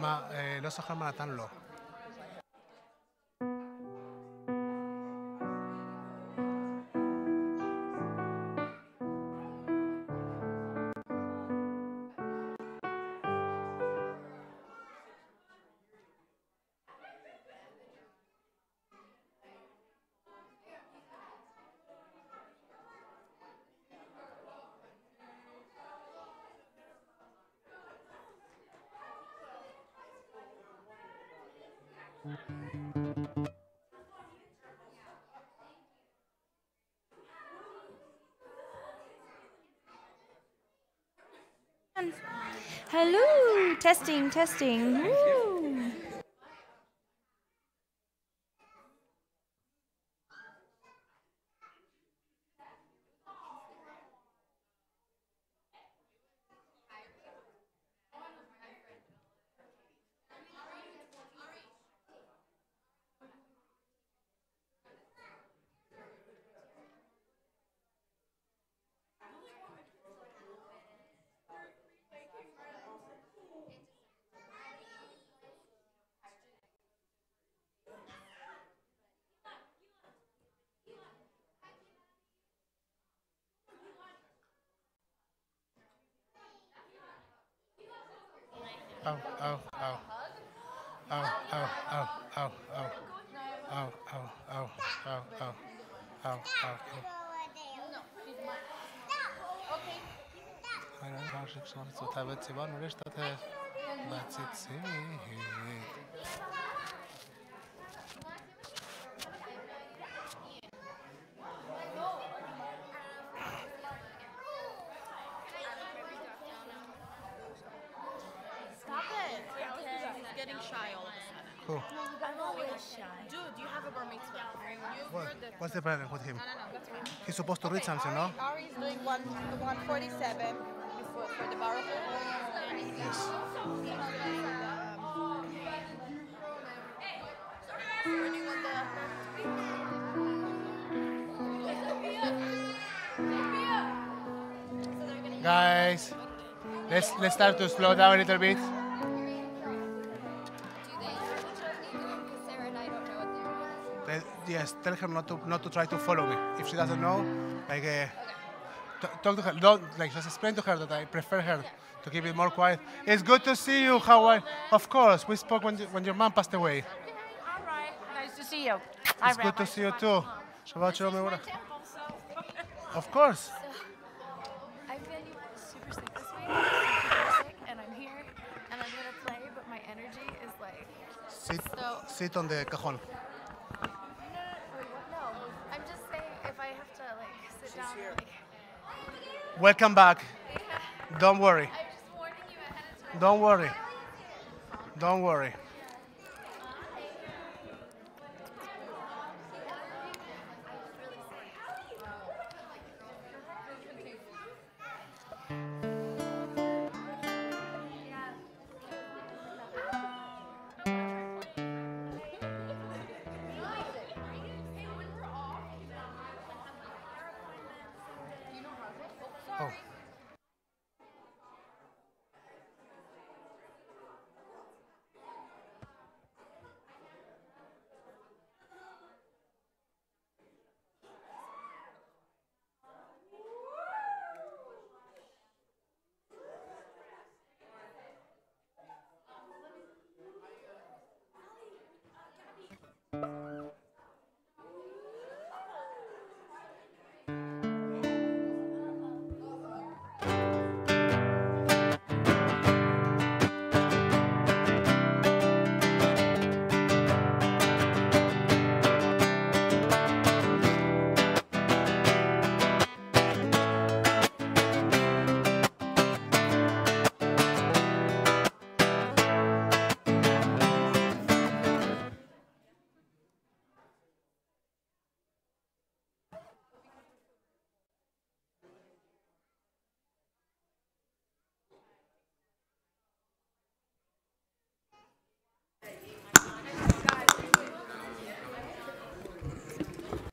לא זוכר מה נתן לו. Hello, testing. Woo. I'm always shy. Dude, you have a bar mitzvah. What's the problem with him? No, that's fine. He's supposed to read something, no? Ari's doing 147 for the bar. Yes. Guys, let's start to slow down a little bit. Yes, tell her not to try to follow me. If she doesn't know, like, talk to her. Don't just explain to her that I prefer her to keep it more quiet. It's good to see you, Hawaii. Of course, we spoke when your mom passed away. All right, nice to see you. It's good to see you too. Shabbat shalom. Of course. I've been super sick this week. Super sick, and I'm here, and I'm gonna play, but my energy is like. Sit on the cajon. Welcome back. Don't worry. I'm just warning you ahead of time. Don't worry. Don't worry. Oh.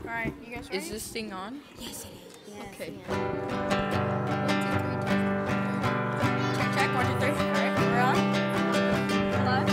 Alright, you guys ready? Is this thing on? Yes, it is. Yes, Okay. yes. 1, 2, 3. Check, 1, 2, 3. Alright, we're on. Hello?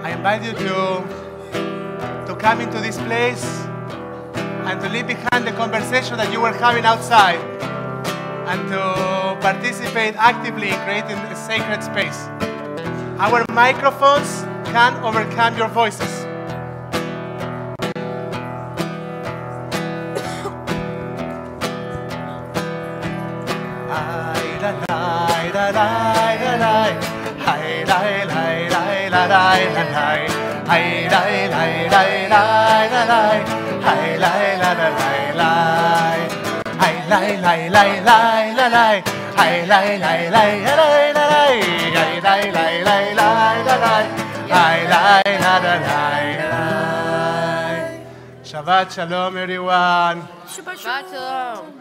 I invite you to come into this place and to leave behind the conversation that you were having outside and to participate actively in creating a sacred space. Our microphones can overcome your voices. Shabbat Shalom, everyone. Shabbat Shalom.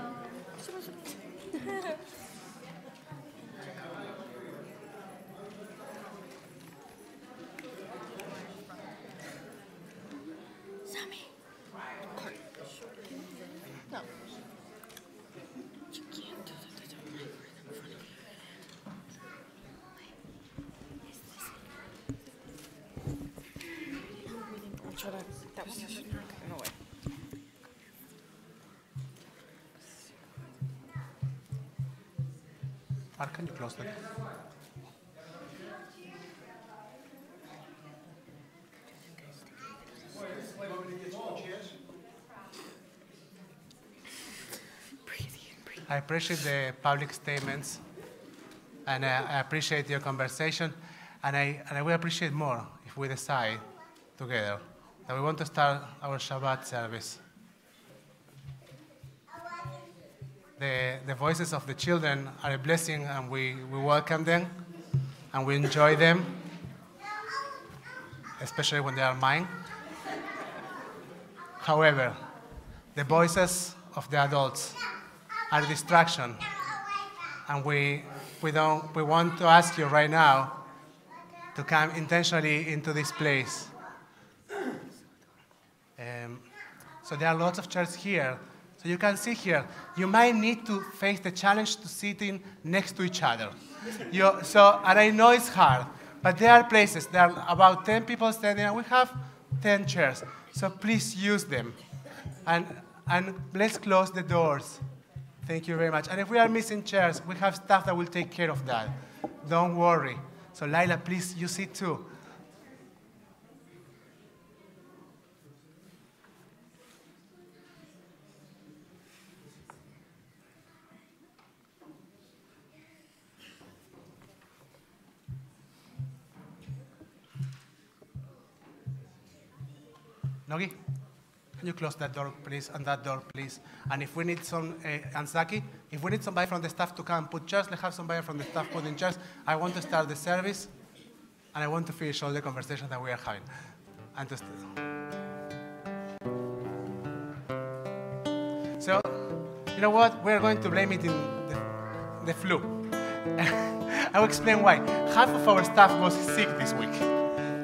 Can you close that? I appreciate the public statements, and I appreciate your conversation, and I will appreciate more if we decide together that we want to start our Shabbat service. The voices of the children are a blessing, and we welcome them, and we enjoy them, especially when they are mine. However, the voices of the adults are a distraction, and we want to ask you right now to come intentionally into this place. So there are lots of chairs here. So you can see here, you might need to face the challenge to sitting next to each other. And I know it's hard, but there are places, there are about 10 people standing, and we have 10 chairs. So please use them. And let's close the doors. Thank you very much. And if we are missing chairs, we have staff that will take care of that. Don't worry. So Laila, please use it too. Nogi, can you close that door, please, and that door, please? And if we need and Zaki, if we need somebody from the staff to come and put chairs, let's have somebody from the staff putting chairs. I want to start the service, and I want to finish all the conversations that we are having. So, you know what? We're going to blame it in the flu. I will explain why. Half of our staff was sick this week,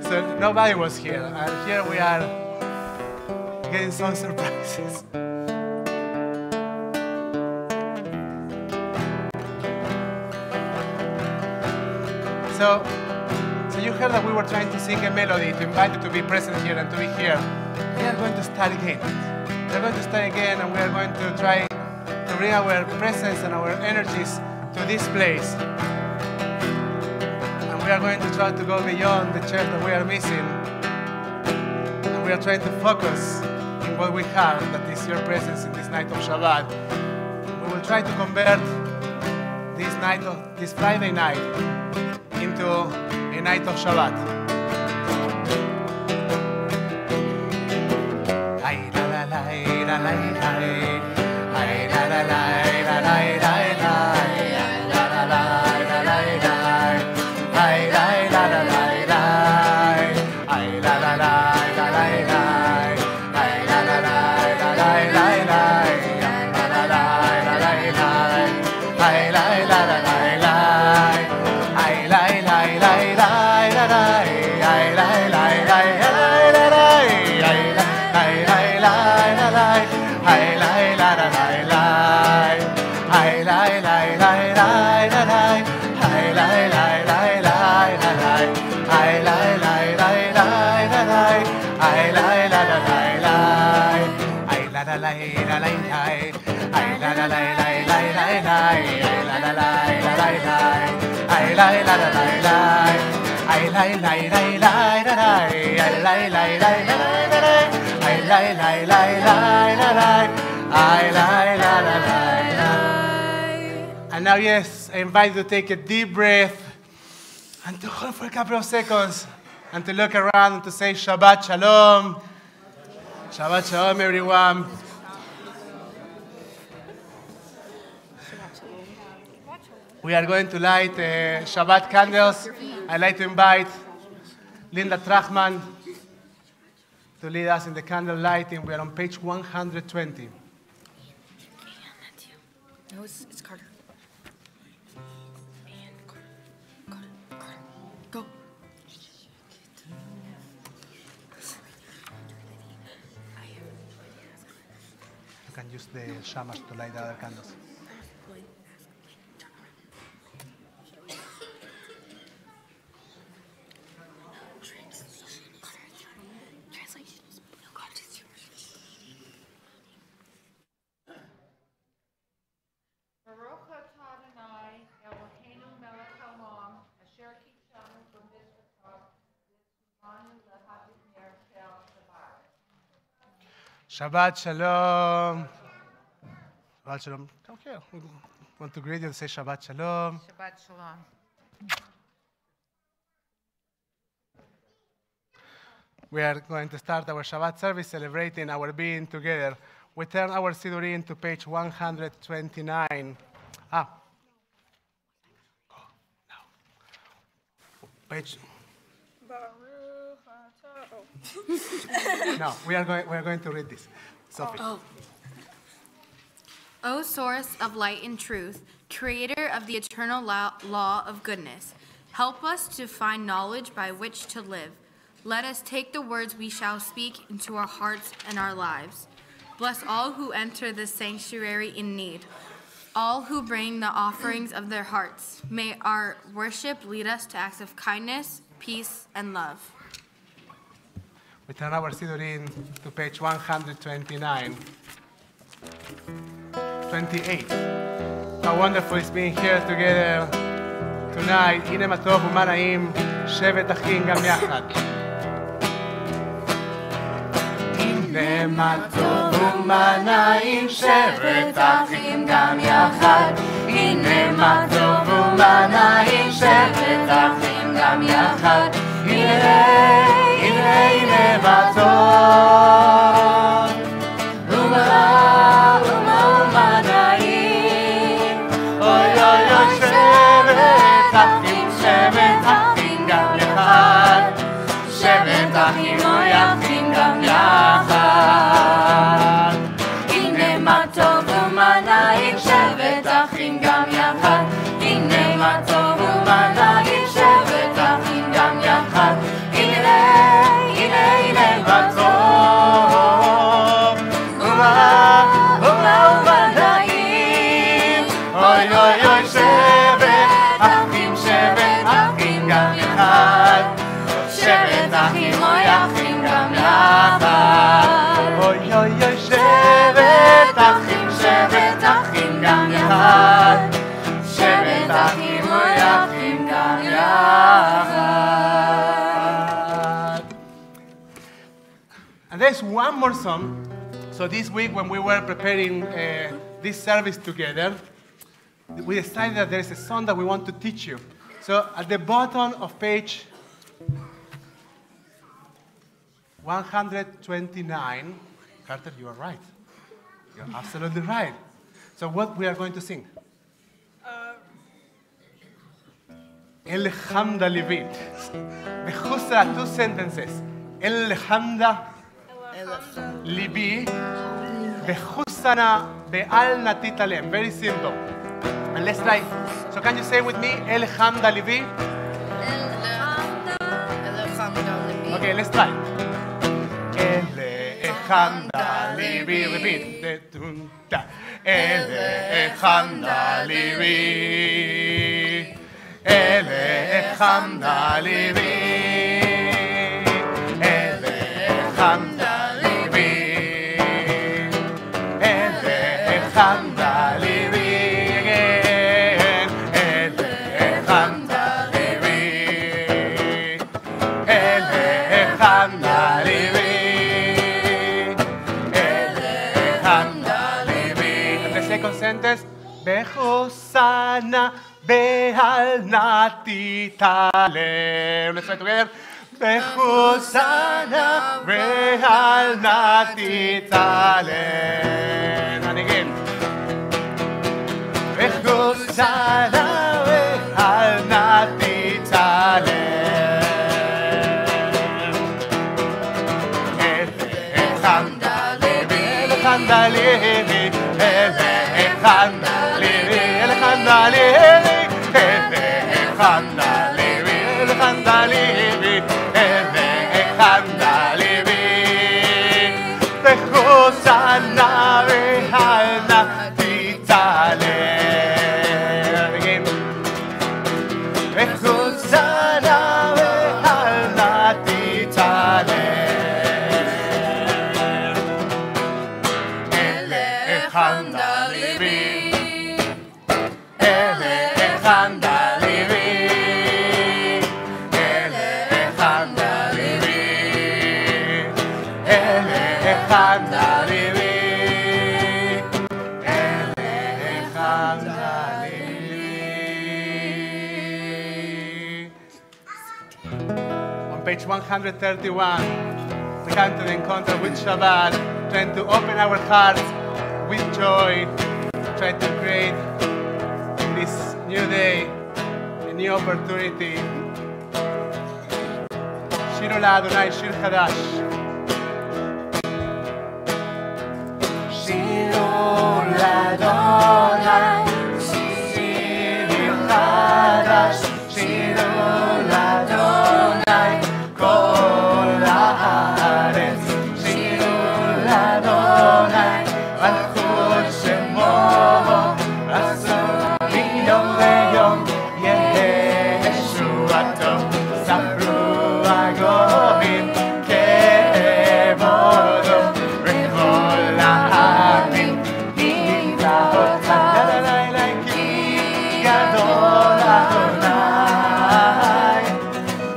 so nobody was here, and here we are getting some surprises. So you heard that we were trying to sing a melody to invite you to be present here and to be here. We are going to start again. We are going to start again, and we are going to try to bring our presence and our energies to this place. And we are going to try to go beyond the church that we are missing. And we are trying to focus in what we have, that is your presence in this night of Shabbat. We will try to convert this Friday night into a night of Shabbat. And now, yes, I invite you to take a deep breath and to hold for a couple of seconds and to look around and to say Shabbat Shalom. Shabbat Shalom, everyone. We are going to light Shabbat candles. I'd like to invite Linda Trachman to lead us in the candle lighting. We are on page 120. No, it's Carter. Carter. Go. You can use the shamash to light the other candles. Shabbat Shalom. Shabbat Shalom. Come here. We want to greet you and say Shabbat Shalom. Shabbat Shalom. We are going to start our Shabbat service celebrating our being together. We turn our Sidurim to page 129. Go now. Page. No, we are going to read this. Sophie. O source of light and truth, creator of the eternal law of goodness, help us to find knowledge by which to live. Let us take the words we shall speak into our hearts and our lives. Bless all who enter this sanctuary in need, all who bring the offerings of their hearts. May our worship lead us to acts of kindness, peace, and love. We turn our Sidurim to page 129. 28. How wonderful it's being here together tonight. הנה מה טוב ומה נעים, שבת אחים גם יחד. הנה מה טוב ומה נעים, שבת אחים גם יחד. הנה מה טוב ומה נעים, שבת אחים גם יחד. הנה מה טוב ומה נעים. אוי אוי אוי שבת אחים גם יחד. שבת אחים אוי אחים גם יחד. הנה מה טוב ומה נעים, שבת אחים גם יחד. הנה מה טוב ומה נעים, שבת אחים גם יחד. הנה מה טוב ומה נעים. אוי אוי אוי שבת אחים גם יחד, שבט אחים ואחים גם יחד. And there's one more song. So this week when we were preparing this service together, we decided that there's a song that we want to teach you. So at the bottom of page 129, Carter, you are right. You're absolutely right. So what we are going to sing? El Hamda Levit. Bechusa, 2 sentences. El Hamda Libi. Behusana Be'al Natitalem. Very simple. And let's try. So can you say with me? El Hamda Libi. Okay, let's try. El Hamda Libi. Repeat. El Hamda Libi. El Hamda Libi. El Hamda Libi. El Hamda Libi. El Hamda Libi. El Hamda Libi. El Hamda Libi. And the second sentence. Behosana Behal Natitalem. Let's try together. Behosana Behal Natitalem. And again. Behosana Behal Natitalem. El Hamda Levi, El Hamda Levi, El Hamda Levi, El Hamda Levi, El Hamda Levi, El Hamda Levi, El Hamda Levi. Behosana Behal Natitalem. Again. Behosana Behal Natitalem. El Hamda Levi. El Hamda Levi. El Hamda Levi. El Hamda Levi. El Hamda Levi. On page 131, we come to the encounter with Shabbat, trying to open our hearts with joy, try to create this new day, a new opportunity. Shiru LaAdonai, Shir Chadash. Shiru LaAdonai, Shir Chadash. Shiru LaAdonai, Kol haaretz. Shiru LaAdonai, Malchut Shemo. מיום ליום ישועתו, ספרו הגויים כבודו, וכל העמים נפלאותיו, כי גדול אדוני,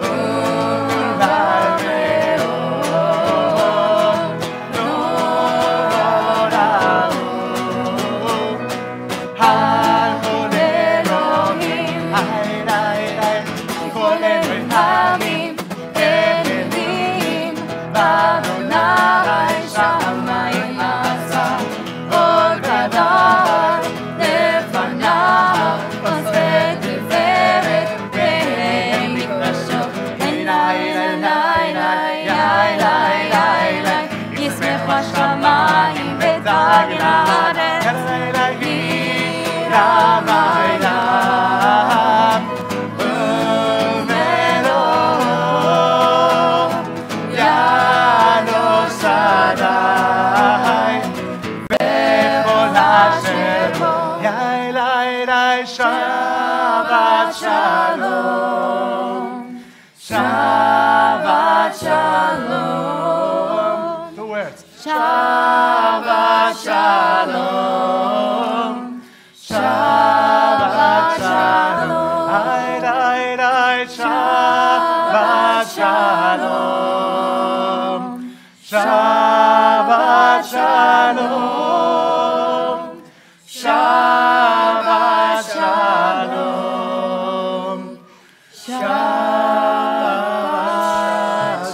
ומלבד מאוד, נורא הוא. השמיים ותג לארץ, רמיים ומלוא ינו שדי וכל אשר בו יאי שבת שלום, שבת שלום. Two words. Shabbat Shalom. Shabbat Shabbat Shalom. Shabbat Shalom. Shabbat Shalom. Shabbat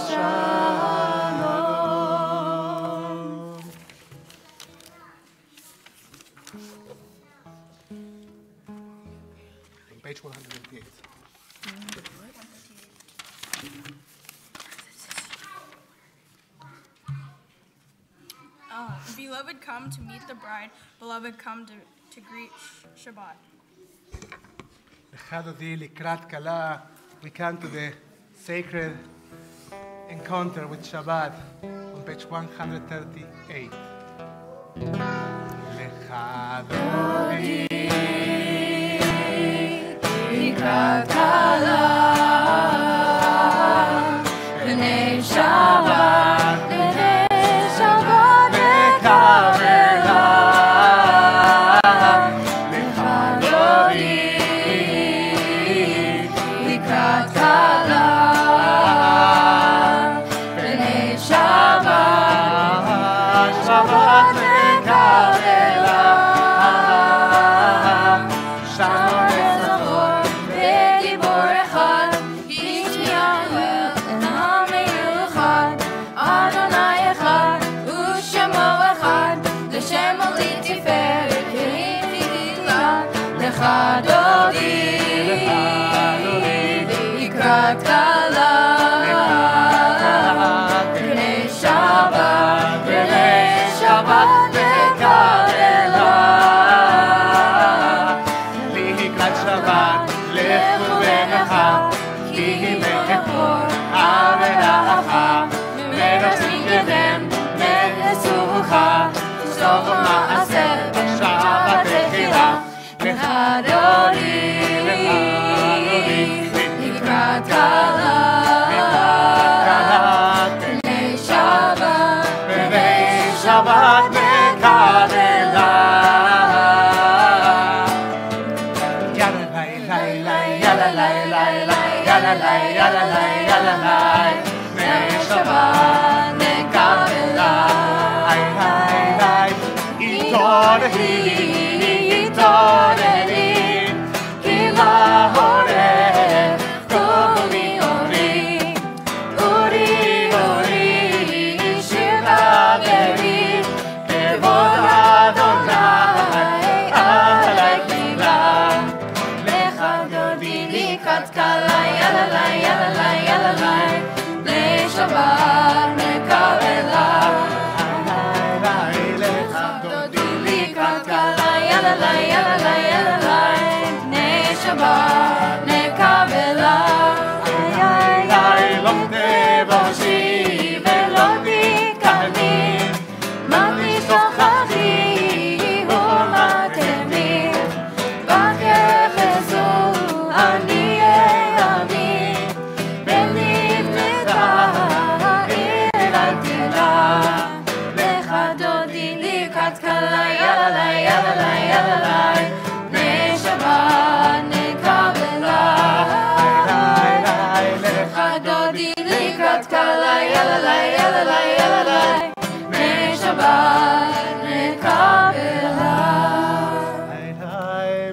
Shalom. Page 158. Beloved, come to meet the bride. Beloved, come to greet Shabbat. Chadodi Likrat Kala, we come to the sacred encounter with Shabbat on page 138. Lechadodi Likrat Kala, B'nei Shabbat, B'nei Shabbat Mekavela, Lechadodi Likrat Kala, B'nei Shabbat, Shabbat Mekavela, Shalom Nezachor, B'dibor Echad, Ish Yahweh, Enam Meyuchad, Adonai Echad, U'Shemo Echad, L'Shem Oli Tiferet, Kelim Tihila, Lechadodi, Likrat Kala, B'nei Shabbat, B'nei Shabbat Mekavela, Likrat Shabbat, Lechu Benecha, Ki Mekor, Averacha, Megasim Yevem, Megesucha, Sof Ma'aseh, Shabbat Echila, Lechadodi, Likrat Kala, B'nei Shabbat, B'nei Shabbat Mekavela. Shabbat Mekavela, Dodi Likrat Kala, Yalalai, Yalalai, Yalalai, B'nei Shabbat Mekavela, Lo Tevoshi Velo Tikani, Ma Tishtochachi U'Matemi, B'Kechezu Aniyei Ami, Benivneta Lechadodi Likrat Kala, Yalalai, Yalalai, Yalalai, B'nei Shabbat Mekavela, Lechadodi Likrat Kala, Yalalai, Yalalai, Yalalai, B'nei Shabbat Mekavela.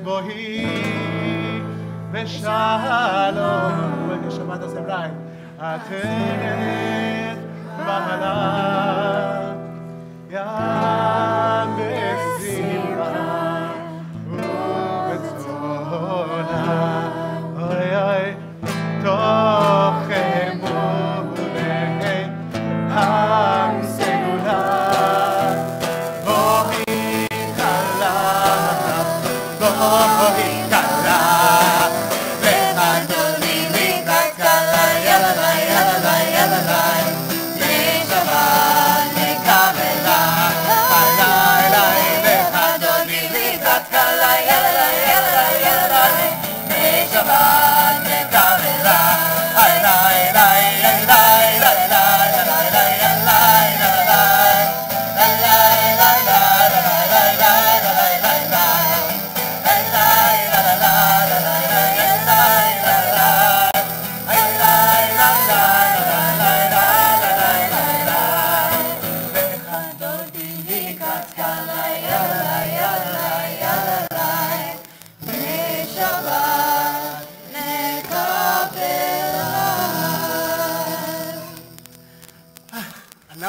Bohi V'Shalom, when you Shabbat us right, Atet Bahala, Yam Besimcha, U'Betzola, Oy Oy, Tochem U'Lei, Am Segula, Bohi Kala, Bohi Kala, Lechadodi Likrat Kala, Yalalai, Yalalai, Yalalai, B'nei Shabbat.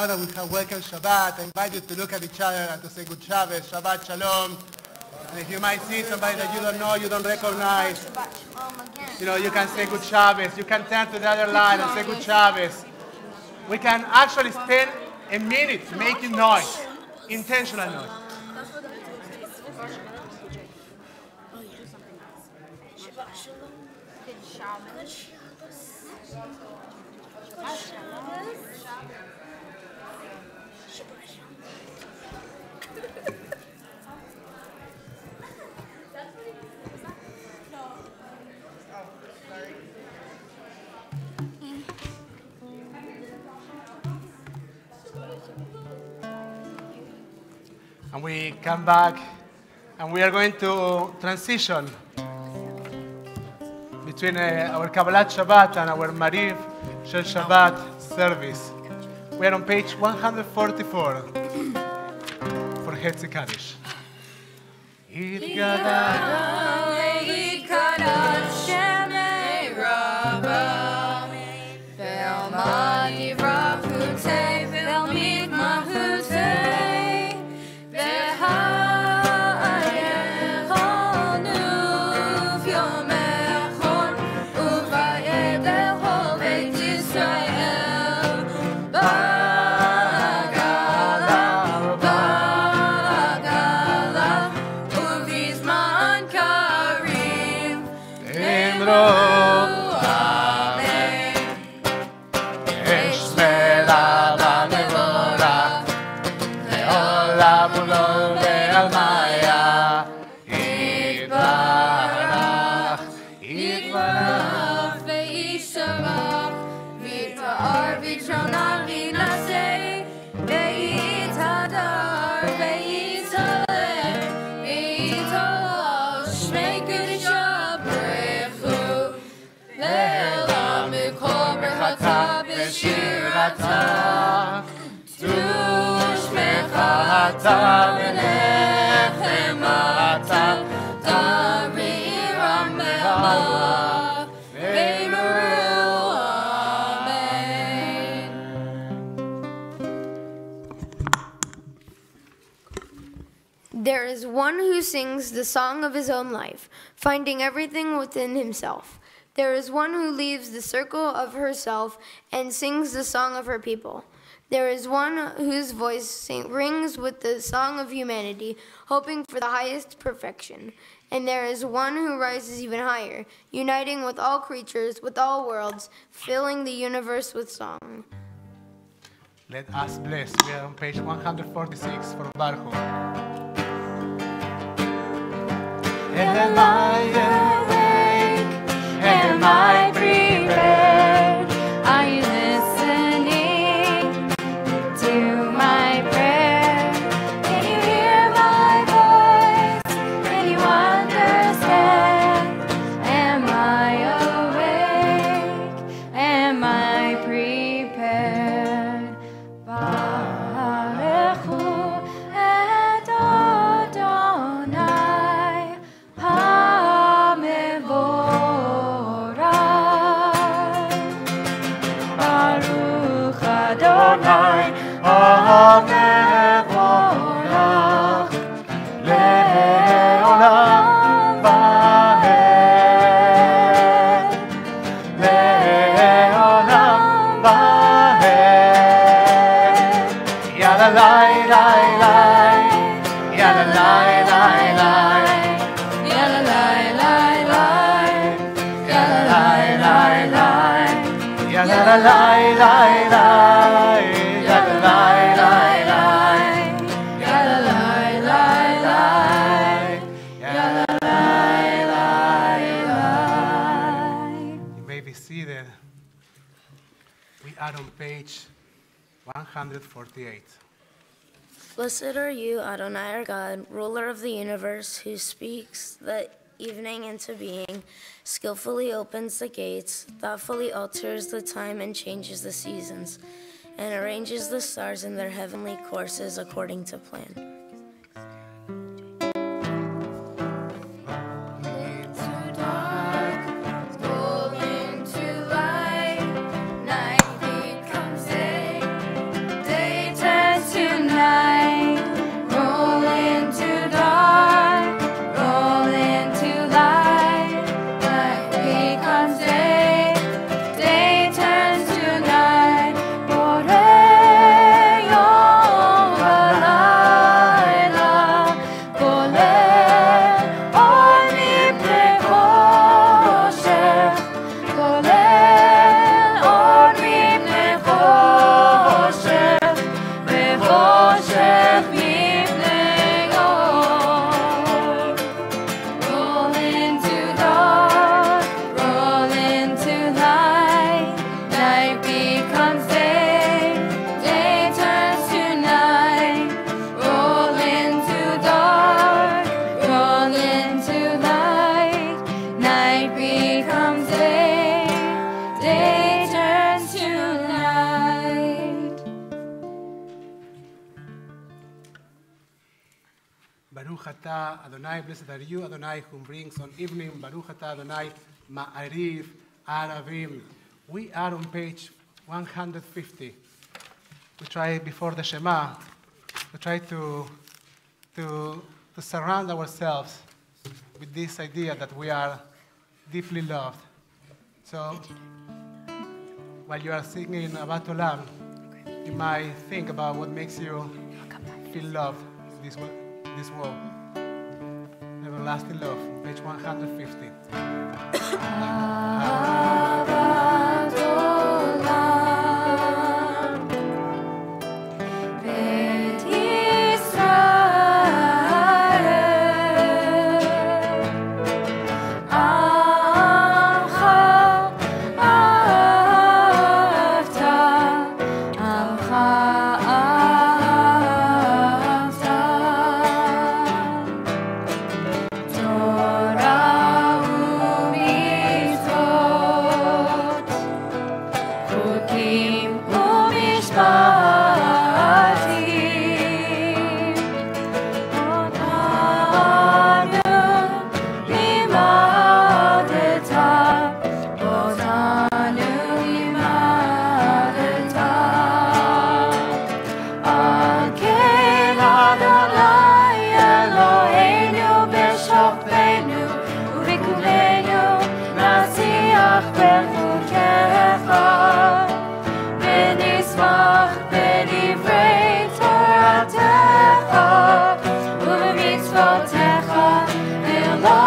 now that we have welcome Shabbat, I invite you to look at each other and to say good Shabbos, Shabbat Shalom. And if you might see somebody that you don't know, you don't recognize, you can say good Shabbos. You can turn to the other line and say good Shabbos. We can actually spend a minute making noise, intentional noise. And we come back, and we are going to transition between our Kabbalat Shabbat and our Mariv Shel Shabbat service. We are on page 144 for Hetzi Kaddish. There is one who sings the song of his own life, finding everything within himself. There is one who leaves the circle of herself and sings the song of her people. There is one whose voice rings with the song of humanity, hoping for the highest perfection. And there is one who rises even higher, uniting with all creatures, with all worlds, filling the universe with song. Let us bless. We are on page 146 for Baruch. Am I awake? Am I prepared? Are you listening to my prayer? Can you hear my voice? Can you understand? Am I awake? Am I prepared? Baruchu et Adonai HaMevorach. Baruch Adonai HaMevorach Le'olam va'ed. Le'olam va'ed. Yalla lai lai lai. Yalla lai lai lai. Yalla lai lai lai. Yalla lai lai lai. Yalla lai lai lai. Yalla lai lai lai. Yalla lai lai lai. Yalla lai lai lai. You may be seated. We are on page 148. Blessed are you, Adonai our God, ruler of the universe, who speaks the evening into being, skillfully opens the gates, thoughtfully alters the time and changes the seasons, and arranges the stars in their heavenly courses according to plan. Day Ata Adonai, blessed are you, Adonai, who brings on evening, Baruch Ata Adonai, Ma'ariv, Aravim. We are on page 150. We try before the Shema, we try to surround ourselves with this idea that we are deeply loved. So, while you are singing Ahavat Olam, you might think about what makes you feel loved in this world. Everlasting love, page 150. Ahavat Olam, Bet Yisrael, Amcha ahavta, Amcha ahavta, Torah u'mitzvot, Chukim u'mishpatim, Otanu limadeta, Otanu limadeta, Al ken Adonai Eloheinu b'shofteinu u'b'kulenu nasiach b'chukecha, v'nismach b'divrei Toratecha u'b'mitzvotecha v'loveh,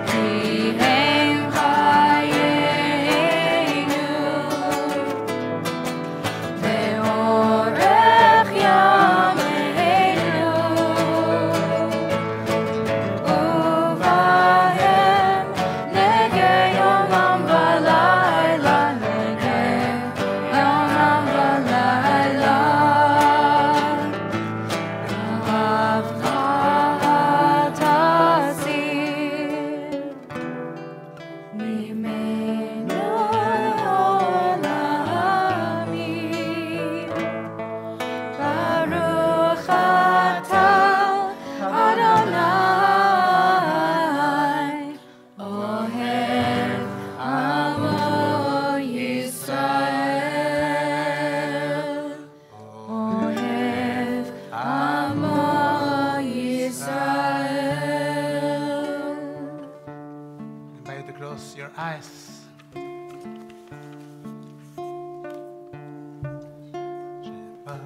ki hem chayenu ve'orech yameinu, uvahem negei yomam v'layla, negei yomam v'layla, ahavta tasir mimenu olamim. Baruch atah Adonai, Ohev Amo Yisrael, Ohev Amo Yisrael. I invite you to close your eyes. Shema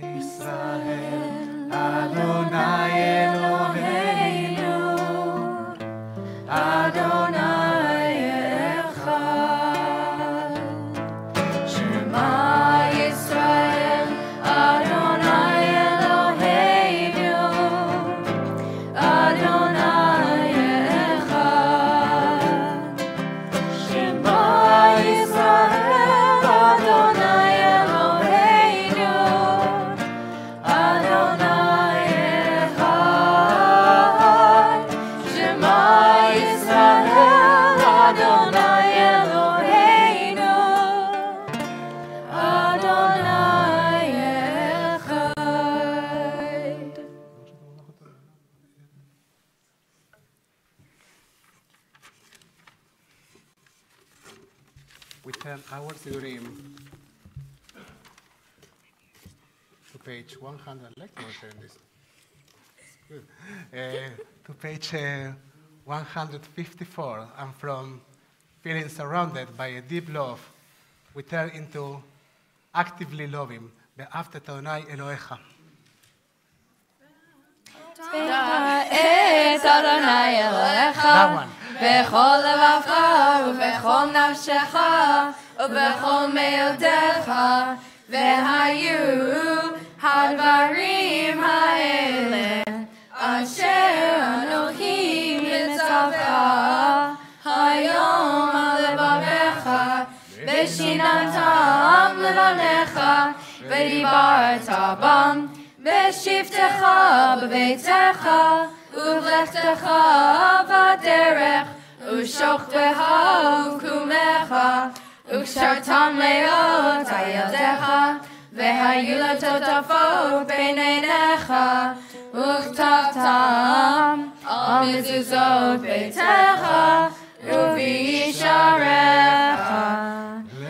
Yisrael, Adonai Eloheinu, Adonai Echad. Shema Yisrael, Adonai Eloheinu, Adonai Echad. Shema Yisrael, Adonai Eloheinu, Adonai Echad. Shema Yisrael, Adonai Eloheinu, Adonai Echad. We turn our Sidurim to page 100. I like to turn this. Good. To page 154, and from feeling surrounded by a deep love, we turn into actively loving. Ve'afta Adonai Elohecha. את אדוני אלוהיך That one. בכל לבבך ובכל נפשך ובכל מאודך, והיו הדברים האלה אשר אנוכי מצווך היום על לבביך, ושיננתם לבניך ודיברת בם בשבתך בביתך ובלכתך בדרך ושוכבך וקומך וקשרתם להיות על ילדיך והיו לו טוטפות בין עיניך, וכתבתם על מזוזות ביתך ובישעריך,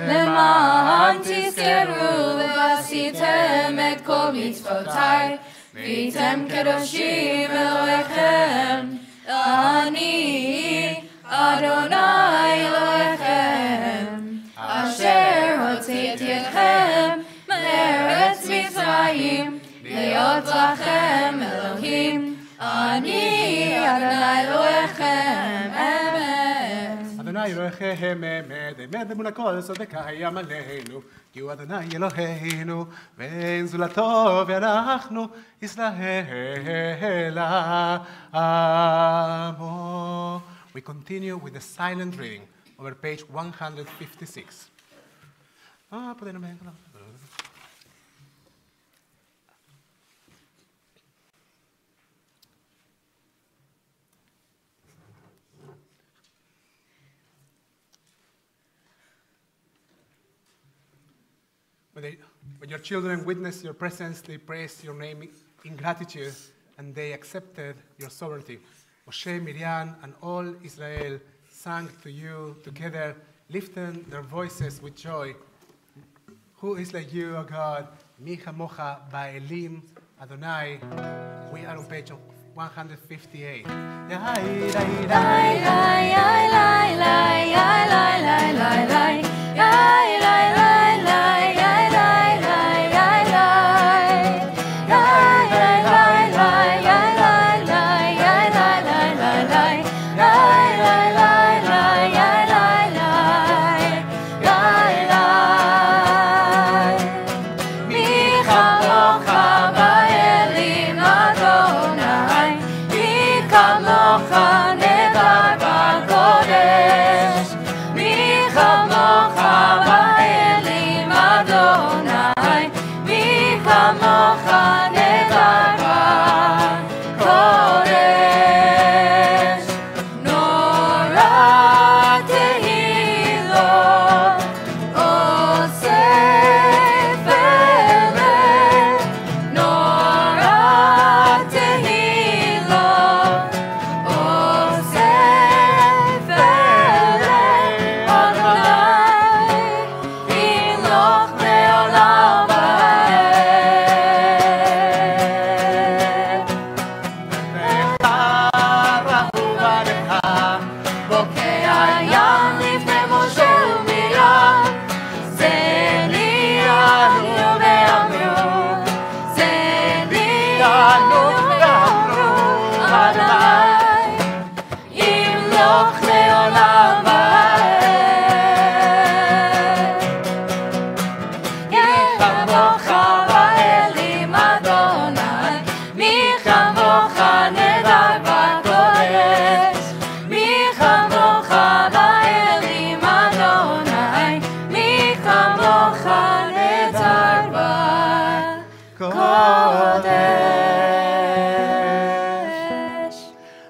למען תזכרו ועשיתם את כל מצוותיי, והייתם קדושים אלוהיכם. אני אדוני אלוהיכם, אשר הוצאתי אתכם מארץ מצרים, להיות לכם אלוהים. אני אדוני אלוהיכם, אמת. אדוני אלוהיכם אמת, אמת אמון הכל צודק הים עלינו, כי הוא אדוני אלוהינו, ואין זולתו, ואנחנו ישראל עמו. We continue with the silent reading over page 156. When your children witness your presence, they praise your name in gratitude, and they accepted your sovereignty. Moshe, Miriam, and all Israel sang to you together, lifting their voices with joy. Who is like you, O God? Mi chamocha ba'elim Adonai. We are on page 158.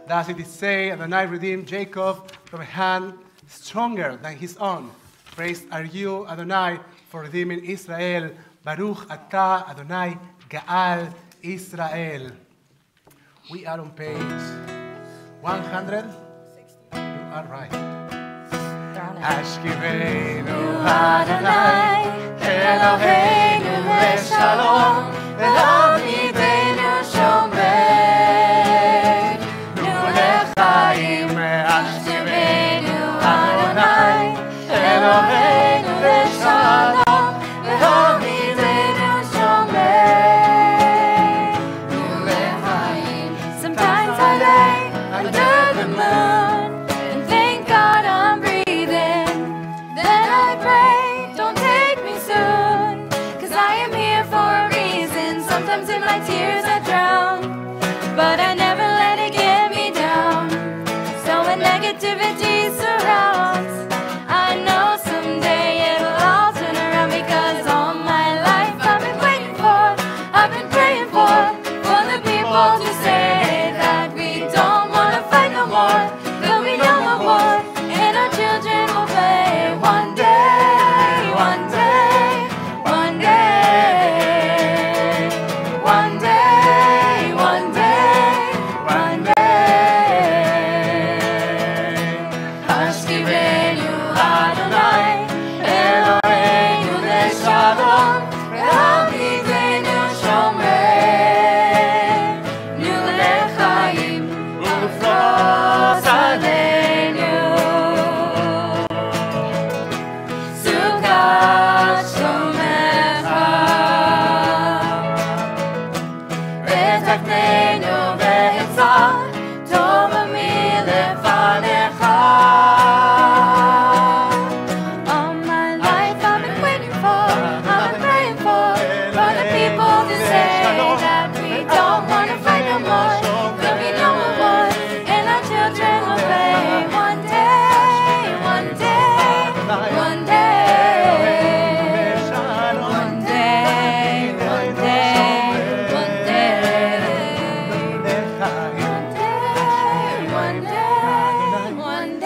Thus it is said, Adonai redeemed Jacob from a hand stronger than his own. Praised are you, Adonai, for redeeming Israel. Baruch atah Adonai Gaal Israel. We are on page 100. You are right. Ashkivenu Adonai Eloheinu Leshalom Ve'amidenu Shomer Nu Lechaim Ashkivenu Adonai Eloheinu Leshalom Ve'amidenu Shomer Nu Lechaim. Sometimes I lay under the moon and thank God I'm breathing. Then I pray, don't take me soon. Ashkivenu Adonai, Eloheinu leShalom, Ve'amidenu Shomreinu lechaim, Ufros aleinu. Sukkot Shomecha, V'tachneinu ve'etzah, Tova milefanecha. All my life I've been waiting for, I've been praying for the people to say that we don't want to fight no more. There'll be no more war, and our children will play one day, one day, one day. One day, one day, one day. One day, one day, one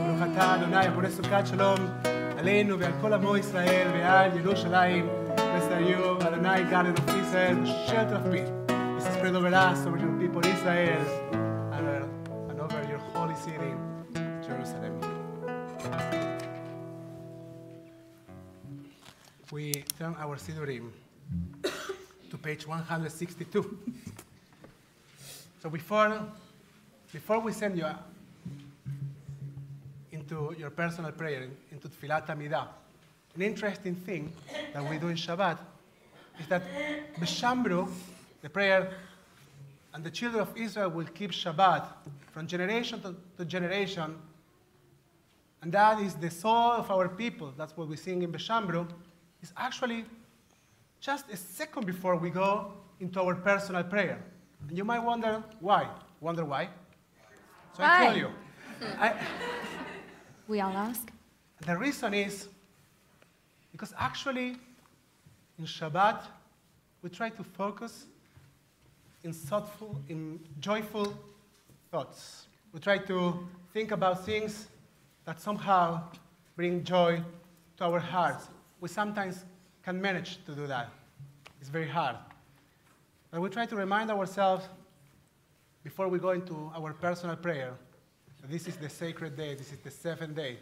ברוך אתה אדוני הבורא סוכת שלום עלינו ועל כל עמו ישראל ועל ירושלים. Blessed are you, Adonai, God of Israel, the shelter of peace. This is spread over us, over your people Israel, and over your holy city, Jerusalem. We turn our Sidurim to page 162. So before we send you into your personal prayer, into Tfilat Amidah, an interesting thing that we do in Shabbat is that B'Shambru, the prayer, and the children of Israel will keep Shabbat from generation to generation, and that is the soul of our people. That's what we sing in B'Shambru. It's actually just a second before we go into our personal prayer. And you might wonder why. Wonder why? So I tell you. We all ask. The reason is because actually in Shabbat we try to focus in thoughtful, in joyful thoughts. We try to think about things that somehow bring joy to our hearts. We sometimes can manage to do that. It's very hard. But we try to remind ourselves before we go into our personal prayer that this is the sacred day, this is the seventh day.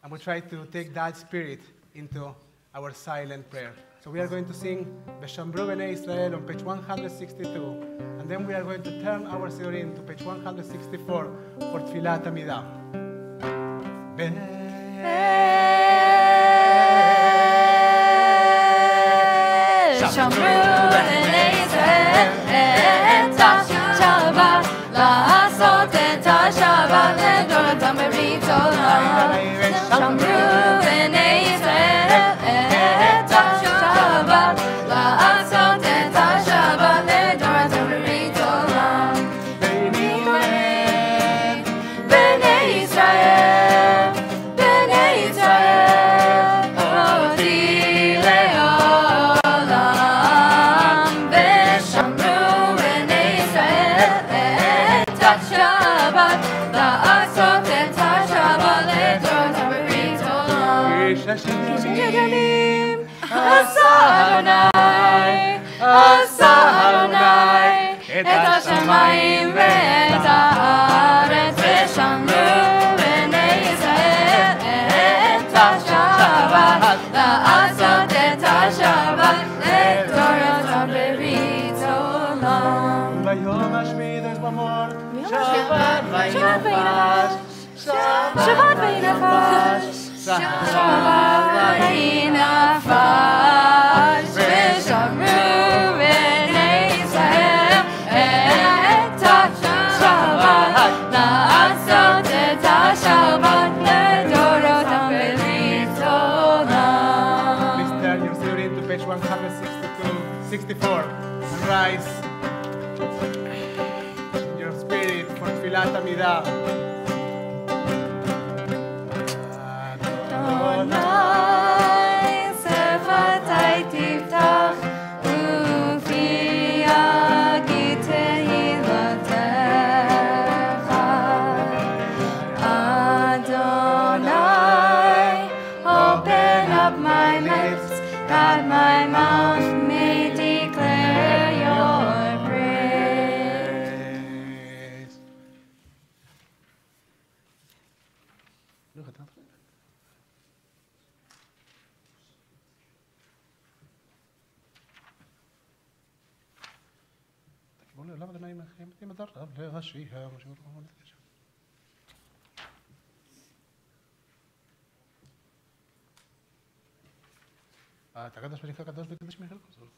And we try to take that spirit into our silent prayer. So we are going to sing B'Shambru B'nei Israel on page 162, and then we are going to turn our Sidurim to page 164 for Tfilat Amidah. B'Shambru B'nei Israel et ha-Shabbat, לעשות את השבת לדורותם בברית עולם. B'Shambru B'nei Israel et ha-Shabbat, לעשות את השבת לדורותם בברית עולם. בני ישראל, בני ישראל, אותי לעולם. B'Shambru B'nei Israel את השבת, לעשות את השבת לדורותם בברית עולם. כשגלים עשה אדוני, עשה אדוני את השמיים ואת הארץ. ושמרו בני ישראל את השבת, לעשות את השבת לדורותם בברית עולם. ביום השביעי there's one more. שבת וינפש, שבת וינפש, שבת וינפש. ושמרו בני ישראל את השבת, לעשות את השבת לדורותם בברית עולם. Please turn your Sidurim to page 164 and rise in your spirit for Tfilat Amidah. אדוני שפתי תפתח ופי אליו אדוני עמכם, תמדריו להשיבם. תקדש שמך קדוש וקדש שמך לקדוש.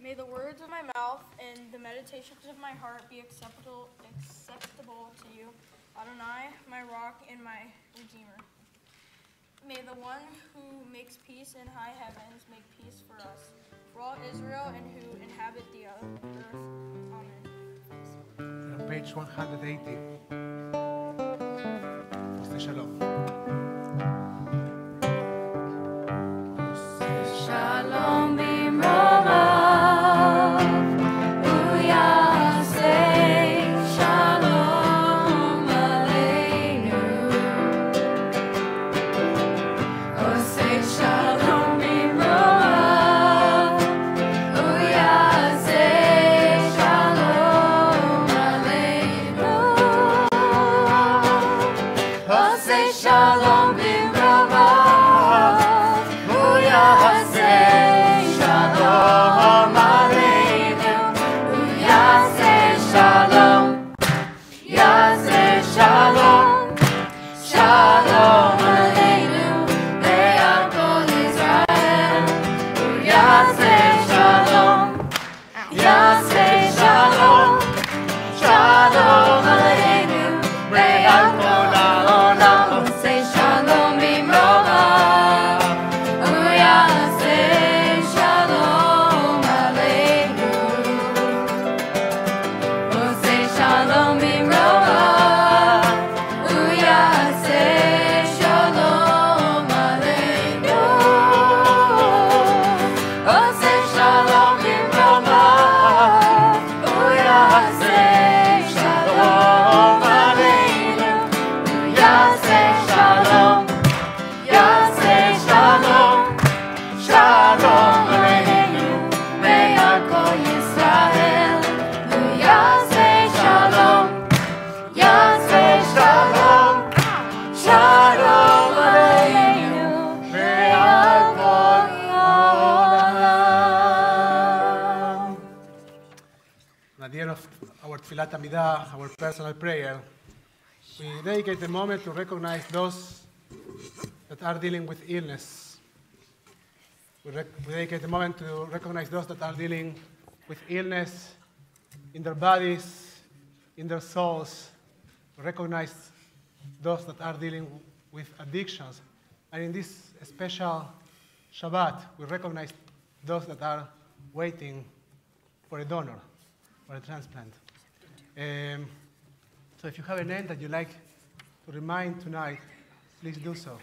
May the words of my mouth and the meditations of my heart be acceptable to you, Adonai, my rock and my redeemer. May the one who makes peace in high heavens make peace for us, for all Israel and who inhabit the earth. Amen. On page 180. Say shalom. Shalom bimroma. Tfilat Amidah, our personal prayer, we dedicate a moment to recognize those that are dealing with illness. We dedicate a moment to recognize those that are dealing with illness in their bodies, in their souls. We recognize those that are dealing with addictions. And in this special Shabbat, we recognize those that are waiting for a donor, for a transplant. So if you have a name that you'd like to remind tonight, please do so.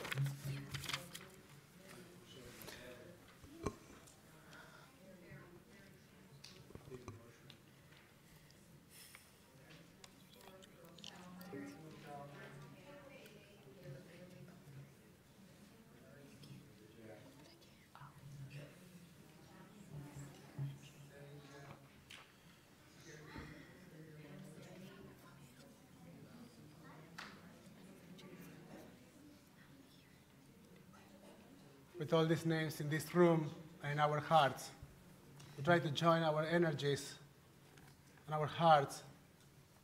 with all these names in this room and in our hearts. We try to join our energies and our hearts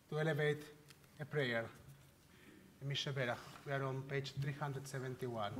to elevate a prayer. Misha Berach. We are on page 371.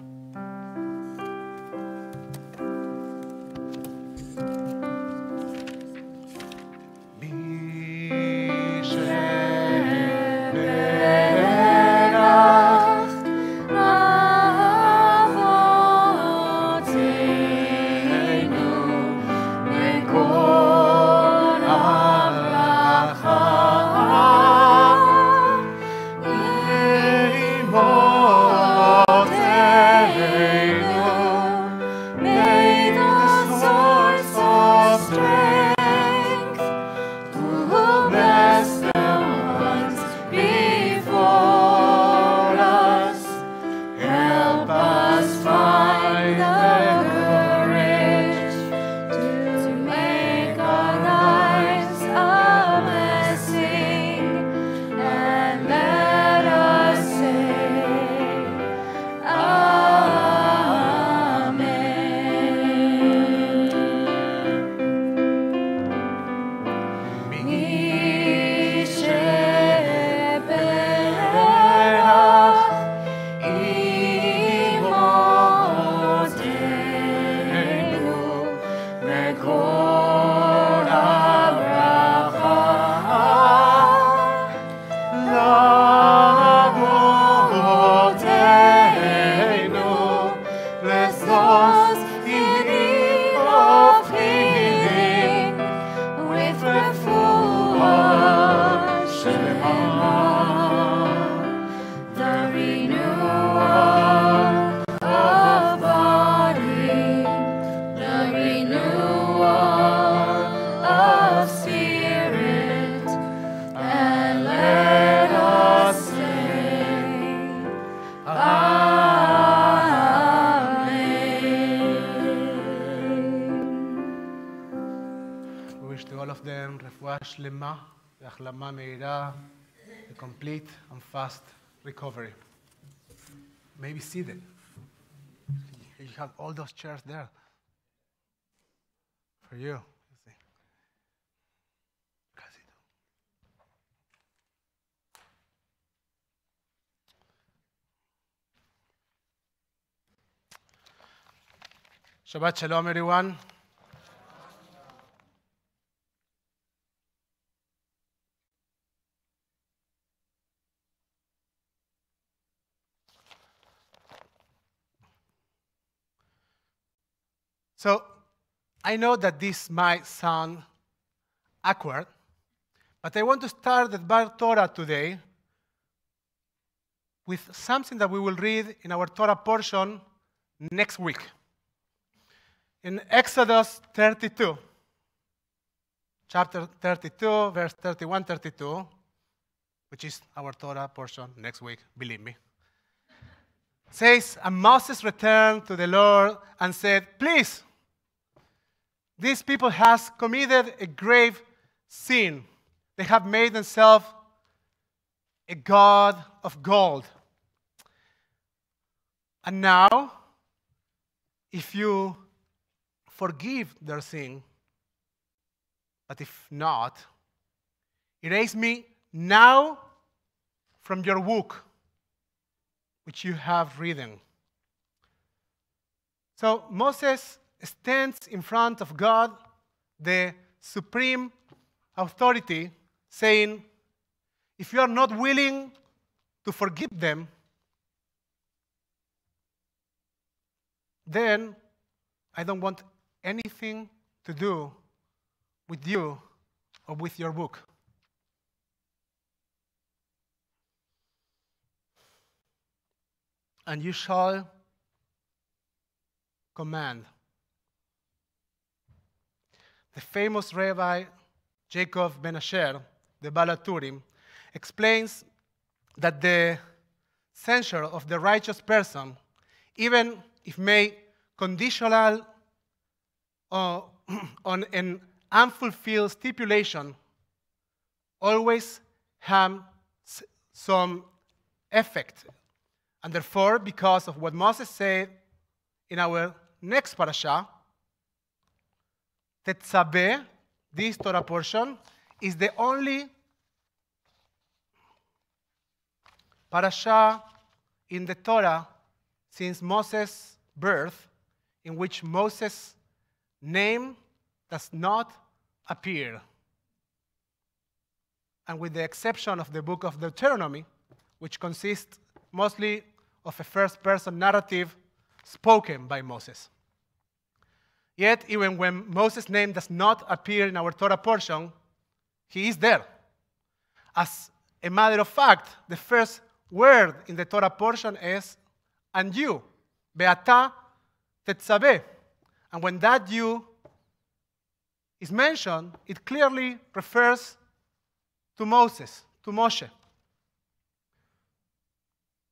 Shlema, והחלמה מהירה, a complete and fast recovery. Maybe seated. You have all those chairs there for you. Shabbat Shalom, everyone. So, I know that this might sound awkward, but I want to start the Bar Torah today with something that we will read in our Torah portion next week. In Exodus 32, chapter 32, verse 31, 32, which is our Torah portion next week, believe me, says, and Moses returned to the Lord and said, please, these people has committed a grave sin. They have made themselves a god of gold. And now, if you forgive their sin, but if not, erase me now from your book, which you have written. So Moses stands in front of God, the supreme authority, saying, if you are not willing to forgive them, then I don't want anything to do with you or with your book. And you shall command. The famous Rabbi Jacob Ben Asher, the Baal HaTurim, explains that the censure of the righteous person, even if made conditional on an unfulfilled stipulation, always have some effect. And therefore, because of what Moses said in our next parasha, Tetzaveh, this Torah portion, is the only parasha in the Torah since Moses' birth in which Moses' name does not appear. And with the exception of the book of Deuteronomy, which consists mostly of a first-person narrative spoken by Moses. Yet, even when Moses' name does not appear in our Torah portion, he is there. As a matter of fact, the first word in the Torah portion is, and you, Be'ata Tetzaveh. And when that you is mentioned, it clearly refers to Moses, to Moshe.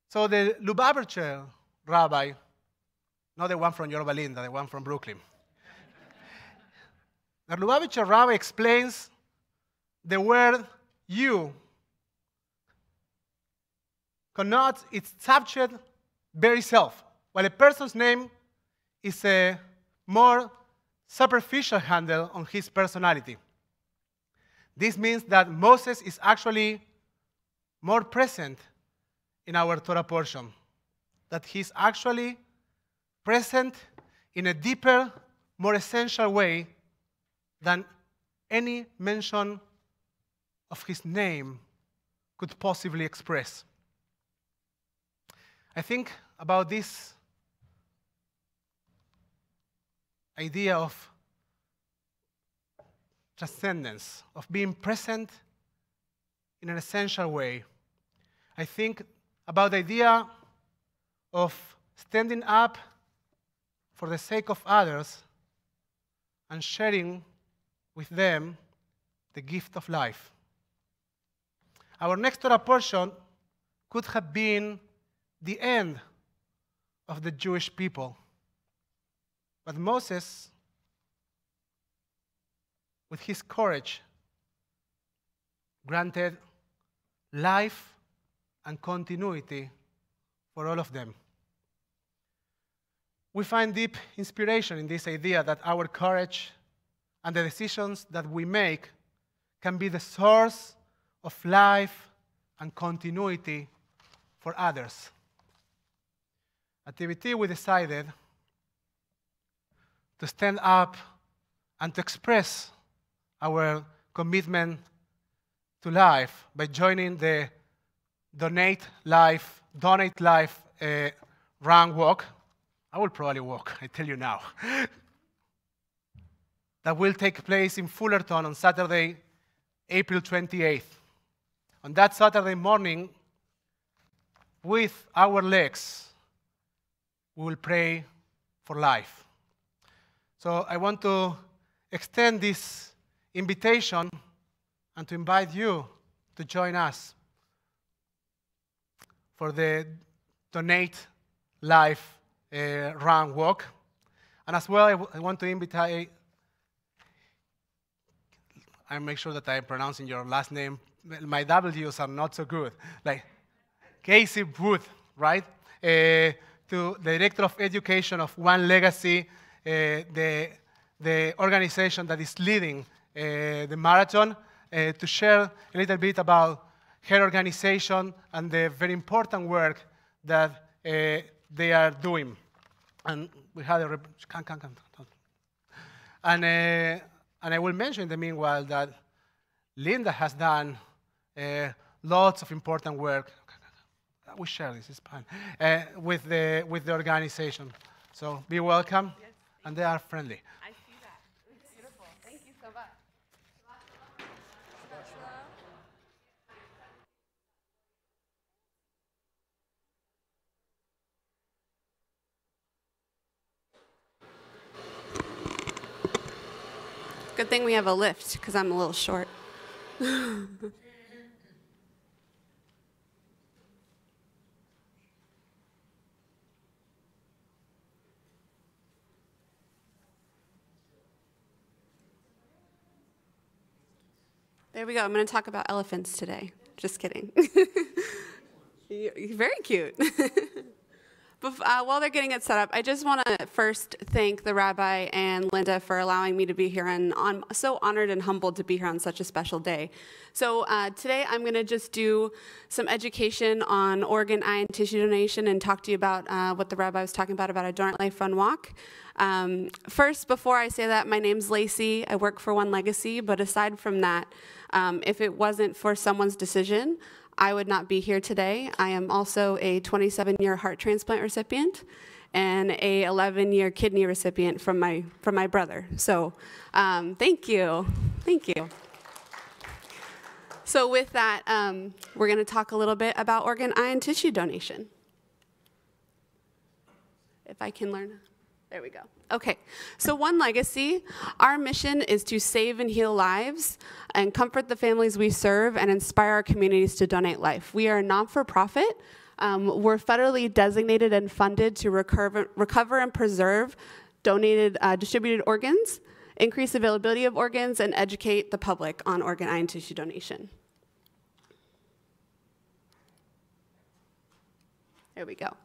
So the Lubavitcher rabbi, not the one from Yorba Linda, the one from Brooklyn. The Lubavitcher rabbi explains the word you connotes its subject very self, while a person's name is a more superficial handle on his personality. This means that Moses is actually more present in our Torah portion, that he's actually present in a deeper, more essential way than any mention of his name could possibly express. I think about this idea of transcendence, of being present in an essential way. I think about the idea of standing up for the sake of others and sharing with them the gift of life. Our next Torah portion could have been the end of the Jewish people. But Moses, with his courage, granted life and continuity for all of them. We find deep inspiration in this idea that our courage and the decisions that we make can be the source of life and continuity for others. At TBT, we decided to stand up and to express our commitment to life by joining the Donate Life Run Walk. I will probably walk, I tell you now. That will take place in Fullerton on Saturday, April 28th. On that Saturday morning, with our legs, we will pray for life. So I want to extend this invitation and to invite you to join us for the Donate Life Run Walk. And as well, I want to invite, I make sure that I'm pronouncing your last name. My W's are not so good. Like Casey Booth, right? To the Director of Education of One Legacy, the organization that is leading the marathon, to share a little bit about her organization and the very important work that they are doing. And we had a and I will mention in the meanwhile that Linda has done lots of important work. We share this, it's fine, with the organization. So be welcome, and they are friendly. I see that. It's beautiful. Thank you so much. Good thing we have a lift, because I'm a little short. There we go. I'm going to talk about elephants today. Just kidding. You're very cute. While they're getting it set up, I just want to first thank the rabbi and Linda for allowing me to be here, and I'm so honored and humbled to be here on such a special day. So today I'm going to just do some education on organ, eye, and tissue donation and talk to you about what the rabbi was talking about a Donut Life Run Walk. First, before I say that, my name's Lacey. I work for One Legacy, but aside from that, if it wasn't for someone's decision, I would not be here today. I am also a 27-year heart transplant recipient and a 11-year kidney recipient from my brother. So thank you. Thank you. So with that, we're going to talk a little bit about organ, eye, and tissue donation. If I can learn. There we go. Okay, so One Legacy, our mission is to save and heal lives and comfort the families we serve and inspire our communities to donate life. We are a non-for-profit. We're federally designated and funded to recover and preserve distributed organs, increase availability of organs, and educate the public on organ, eye, and tissue donation. There we go.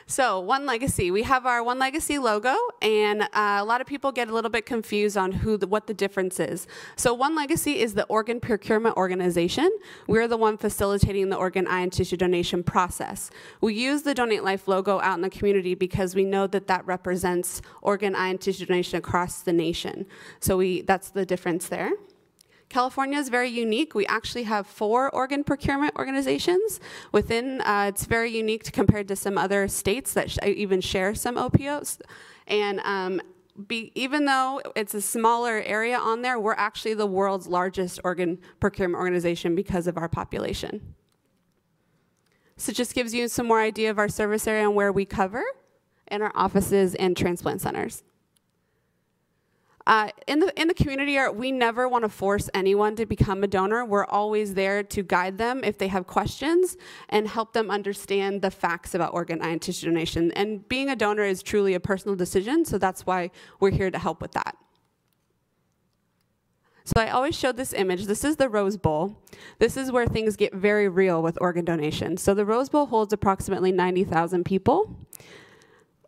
So One Legacy, we have our One Legacy logo, and a lot of people get a little bit confused on what the difference is. So One Legacy is the organ procurement organization. We're the one facilitating the organ, eye, and tissue donation process. We use the Donate Life logo out in the community because we know that that represents organ, eye, and tissue donation across the nation. So that's the difference there. California is very unique. We actually have 4 organ procurement organizations within. It's very unique compared to some other states that even share some OPOs. And even though it's a smaller area on there, we're actually the world's largest organ procurement organization because of our population. So it just gives you some more idea of our service area and where we cover in our offices and transplant centers. In the community, we never want to force anyone to become a donor. We're always there to guide them if they have questions and help them understand the facts about organ, eye, and tissue donation. And being a donor is truly a personal decision, so that's why we're here to help with that. So I always show this image. This is the Rose Bowl. This is where things get very real with organ donation. So the Rose Bowl holds approximately 90,000 people.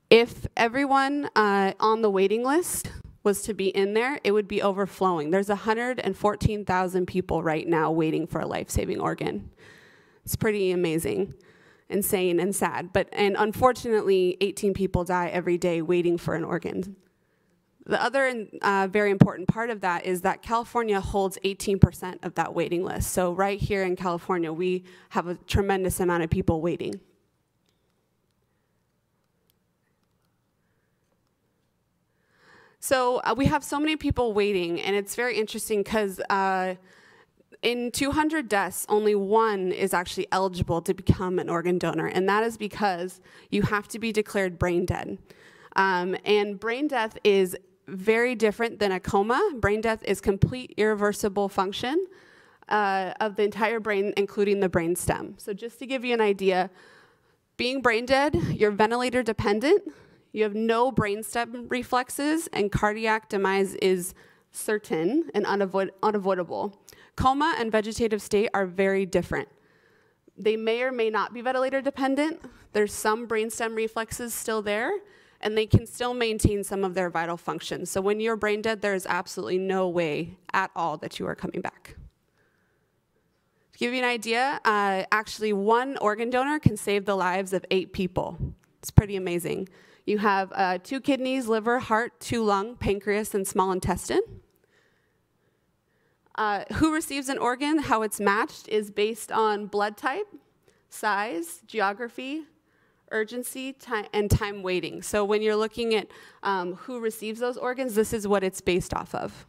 If everyone on the waiting list was to be in there, it would be overflowing. There's 114,000 people right now waiting for a life-saving organ. It's pretty amazing, insane, and sad. And unfortunately, 18 people die every day waiting for an organ. The other very important part of that is that California holds 18% of that waiting list. So right here in California, we have a tremendous amount of people waiting. So we have so many people waiting, and it's very interesting because in 200 deaths, only 1 is actually eligible to become an organ donor, and that is because you have to be declared brain dead. And brain death is very different than a coma. Brain death is complete irreversible function of the entire brain, including the brain stem. So just to give you an idea, being brain dead, you're ventilator dependent, you have no brainstem reflexes, and cardiac demise is certain and unavoidable. Coma and vegetative state are very different. They may or may not be ventilator dependent. There's some brainstem reflexes still there, and they can still maintain some of their vital functions. So when you're brain dead, there is absolutely no way at all that you are coming back. To give you an idea, actually 1 organ donor can save the lives of 8 people. It's pretty amazing. You have 2 kidneys, liver, heart, 2 lung, pancreas, and small intestine. Who receives an organ, how it's matched, is based on blood type, size, geography, urgency, and time waiting. So when you're looking at who receives those organs, this is what it's based off of.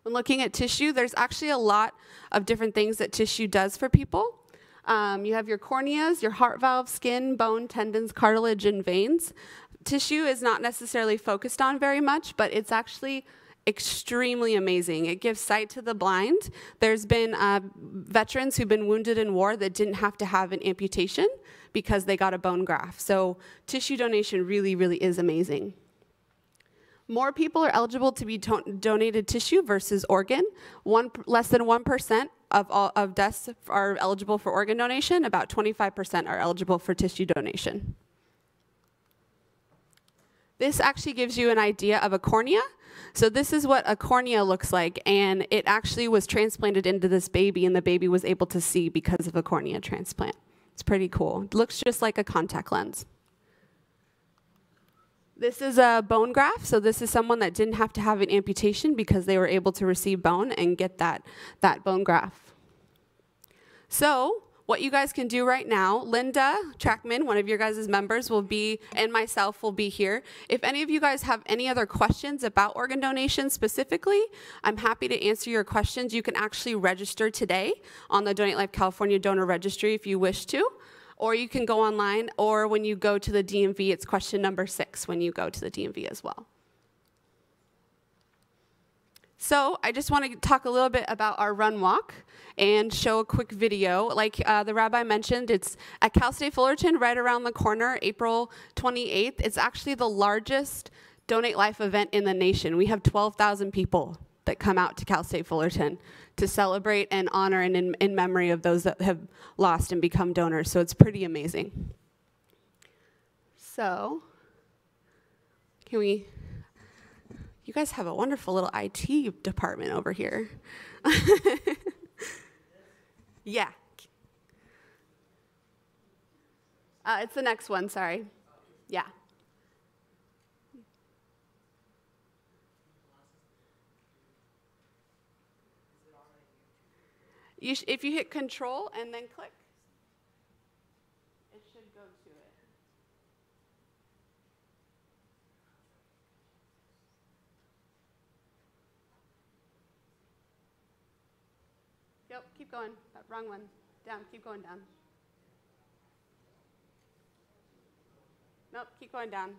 When looking at tissue, there's actually a lot of different things that tissue does for people. You have your corneas, your heart valve, skin, bone, tendons, cartilage, and veins. Tissue is not necessarily focused on very much, but it's actually extremely amazing. It gives sight to the blind. There's been veterans who've been wounded in war that didn't have to have an amputation because they got a bone graft. So tissue donation really, really is amazing. More people are eligible to be donated tissue versus organ. Less than 1% of deaths are eligible for organ donation. About 25% are eligible for tissue donation. This actually gives you an idea of a cornea. So this is what a cornea looks like, and it actually was transplanted into this baby, and the baby was able to see because of a cornea transplant. It's pretty cool. It looks just like a contact lens. This is a bone graft, so this is someone that didn't have to have an amputation because they were able to receive bone and get that bone graft. So what you guys can do right now, Linda Trackman, one of your guys' members, will be, and myself will be here. If any of you guys have any other questions about organ donation specifically, I'm happy to answer your questions. You can actually register today on the Donate Life California donor registry if you wish to, or you can go online, or when you go to the DMV, it's question number 6 when you go to the DMV as well. So I just want to talk a little bit about our run walk and show a quick video. Like the rabbi mentioned, it's at Cal State Fullerton right around the corner, April 28th. It's actually the largest Donate Life event in the nation. We have 12,000 people that come out to Cal State Fullerton to celebrate and honor and in memory of those that have lost and become donors. So it's pretty amazing. So can we... You guys have a wonderful little IT department over here. Yeah. It's the next one, sorry. Yeah. If you hit Control and then click, it should go to it. Yep, keep going. Wrong one. Down, keep going down. Nope, keep going down.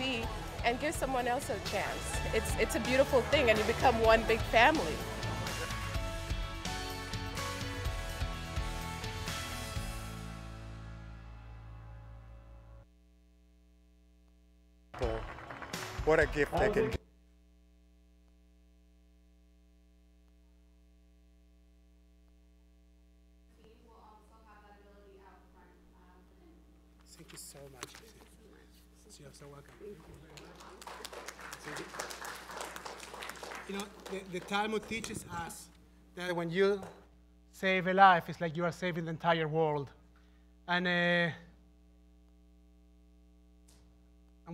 be and give someone else a chance. It's a beautiful thing, and you become one big family. What a gift they can give. Thank you so much. You're so welcome. You know, the Talmud teaches us that when you save a life, it's like you are saving the entire world. And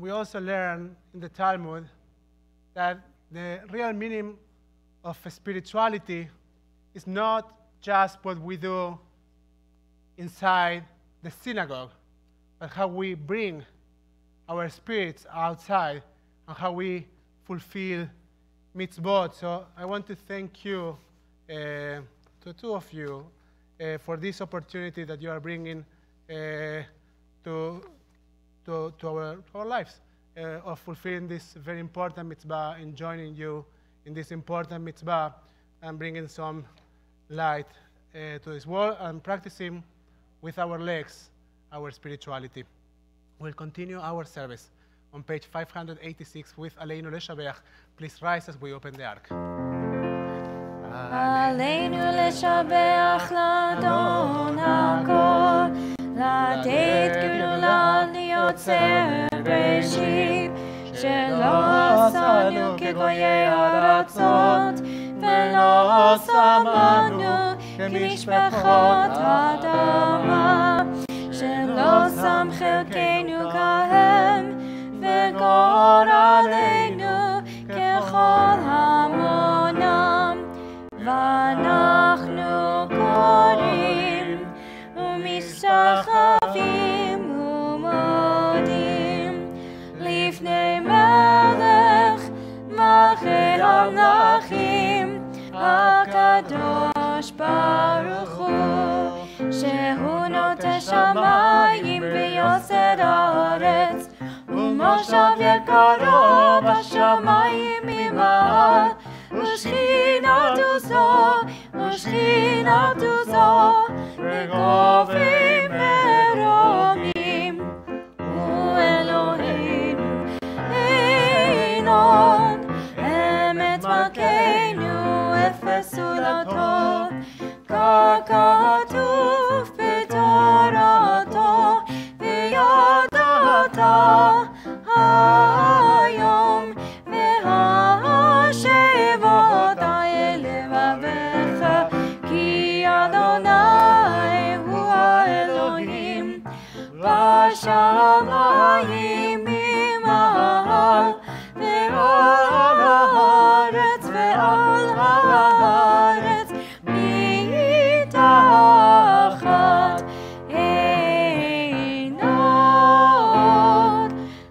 we also learn in the Talmud that the real meaning of spirituality is not just what we do inside the synagogue, but how we bring our spirits outside and how we fulfill mitzvot. So I want to thank you, to two of you, for this opportunity that you are bringing to our lives, of fulfilling this very important mitzvah and joining you in this important mitzvah and bringing some light to this world and practicing with our legs our spirituality. We'll continue our service on page 586 with Aleinu Leshabeach. Please rise as we open the ark. עלינו לשבח לאדון הכל, לתת גאולה ליוצר בראשית, שלא עשנו כגויי ארצות, ולא שמנו כמשפחות אדמה, שלא שם חלקנו כהם, וגורלנו ככל המונם. ואנחנו קוראים ומשתחווים ומודים לפני מלך מלכי המלכים הקדוש ברוך הוא, שהוא נוטה שמיים ויוסד הארץ, ומושב יקרו בשמיים ממעל, ושכינתו זו בגובים מרומים. הוא אלוהינו עינון, אמת מלכנו אפס זולתו, ככתוב בתורתו, וידעת היום והשבות לבביך, כי אדוני הוא האלוהים בשמיים ממעל, ועל הארץ מתחת עינות.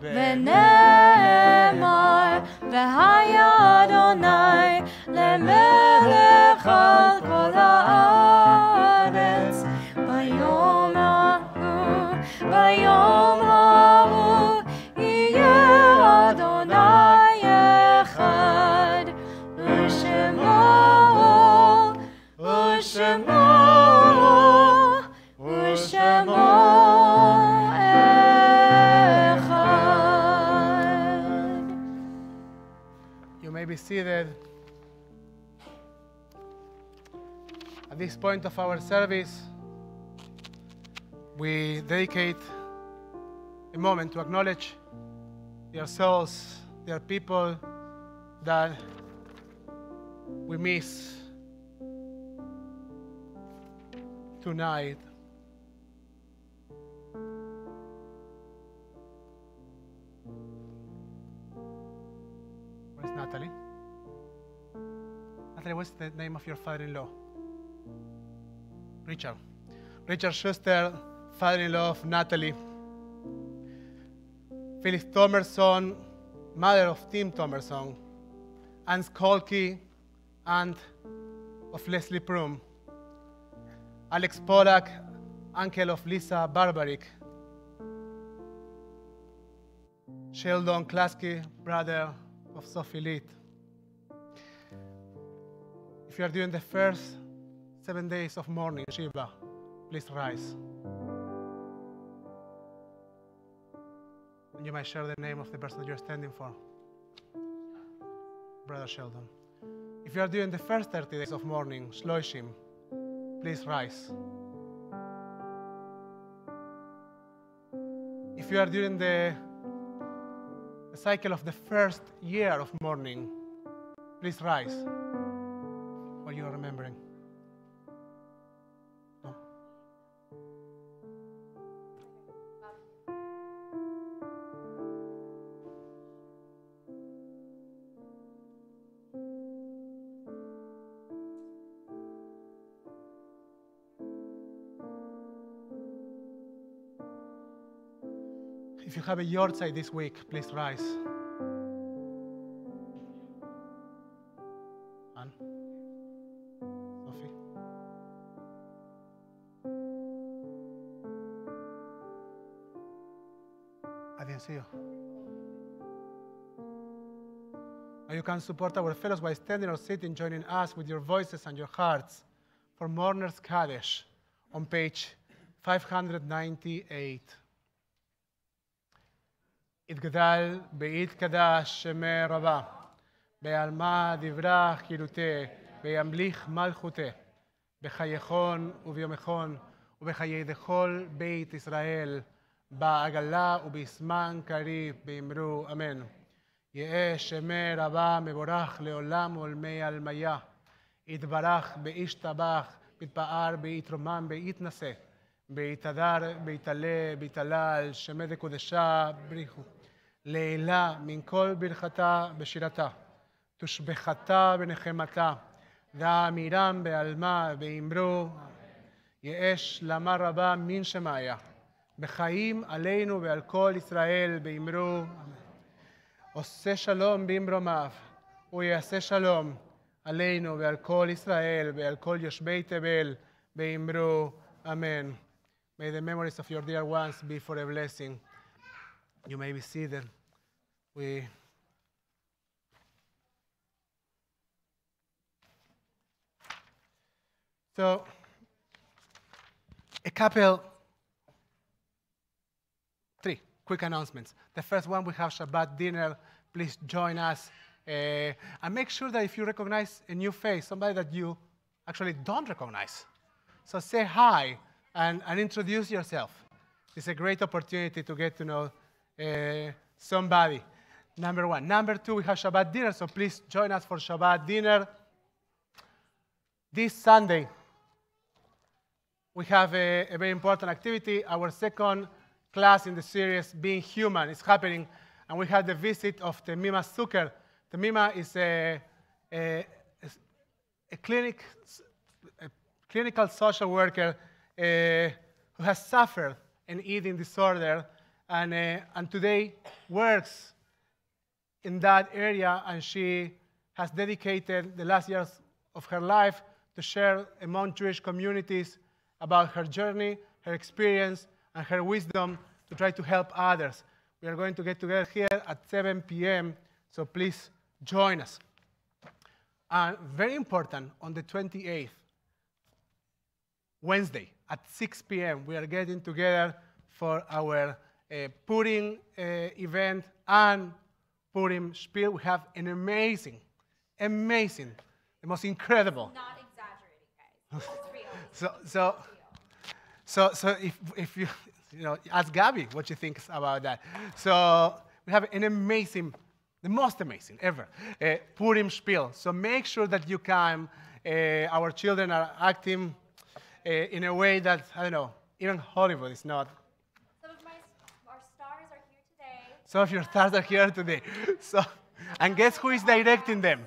ונאמר והיה אדוני למלך על כל הארץ, ביום ההוא יהיה אדוני אחד, ושמו אחד. You may be seated. At this point of our service, we dedicate a moment to acknowledge their souls, their people that we miss tonight. Where's Natalie? Natalie, what's the name of your father-in-law? Richard. Richard Schuster, father-in-law of Natalie. Phyllis Thomerson, mother of Tim Thomerson. Anne Skolke, aunt of Leslie Prum. Alex Pollack, uncle of Lisa Barbaric. Sheldon Klasky, brother of Sophie Litt. If you are doing the first 7 days of mourning, Shiva, please rise. And you might share the name of the person that you're standing for. Brother Sheldon. If you are doing the first 30 days of mourning, Shloshim, please rise. If you are doing the cycle of the first year of mourning, please rise. What you are remembering? No? If you have a yahrzeit this week, please rise. Anne? Sophie? I didn't see you. Now you can support our fellows by standing or sitting, joining us with your voices and your hearts for Mourners Kaddish on page 598. יתגדל ויתקדש שמי רבה, בעלמא דברה חילותי, וימליך מלכותי, בחייכון וביומכון, ובחיי דכל בית ישראל, בעגלה ובזמן קריב, באמרו אמן. יהא שמי רבה מבורך לעולם ולמי עלמיה, יתברך וישתבח, יתפאר ויתרומם ויתנשא, ויתהדר ויתעלה ויתהלל, שמי דקודשה בריחו. לעילה מן כל ברכתה בשירתה, תושבחתה ונחמתה, ואמירם בעלמה ואמרו, יאש למה רבה מן שמיה, בחיים עלינו ועל כל ישראל ואמרו, עושה שלום במרומיו, הוא יעשה שלום עלינו ועל כל ישראל ועל כל יושבי תבל ואמרו, אמן. May the memories of your dear ones be for a blessing. You may be seated. So, three quick announcements. The first one, we have Shabbat dinner. Please join us. And make sure that if you recognize a new face, somebody that you actually don't recognize, so say hi and introduce yourself. It's a great opportunity to get to know somebody. Number one. Number two, we have Shabbat dinner, so please join us for Shabbat dinner. This Sunday, we have a very important activity. Our second class in the series, Being Human, is happening, and we have the visit of Temima Zucker. Temima is a clinical social worker who has suffered an eating disorder, and today works in that area, and she has dedicated the last years of her life to share among Jewish communities about her journey, her experience, and her wisdom to try to help others. We are going to get together here at 7 p.m., so please join us. And very important, on the 28th, Wednesday, at 6 p.m., we are getting together for our Purim event and Purim Spiel. We have an amazing, the most incredible. Not exaggerating, guys. It's real. So if you ask Gabby what she thinks about that. So we have an amazing, the most amazing ever, Purim Spiel. So make sure that you come. Our children are acting in a way that, I don't know, even Hollywood is not. Our stars are here today. Some of your stars are here today. And guess who is directing them?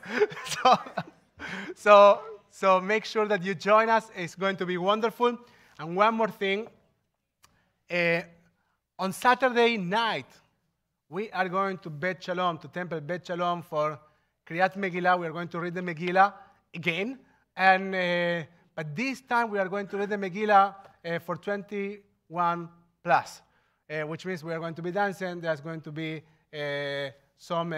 So make sure that you join us. It's going to be wonderful. And one more thing. On Saturday night, we are going to Bet Shalom, to Temple Bet Shalom for Kriyat Megillah. We are going to read the Megillah again. But this time we are going to read the Megillah for 21 plus, which means we are going to be dancing. There's going to be some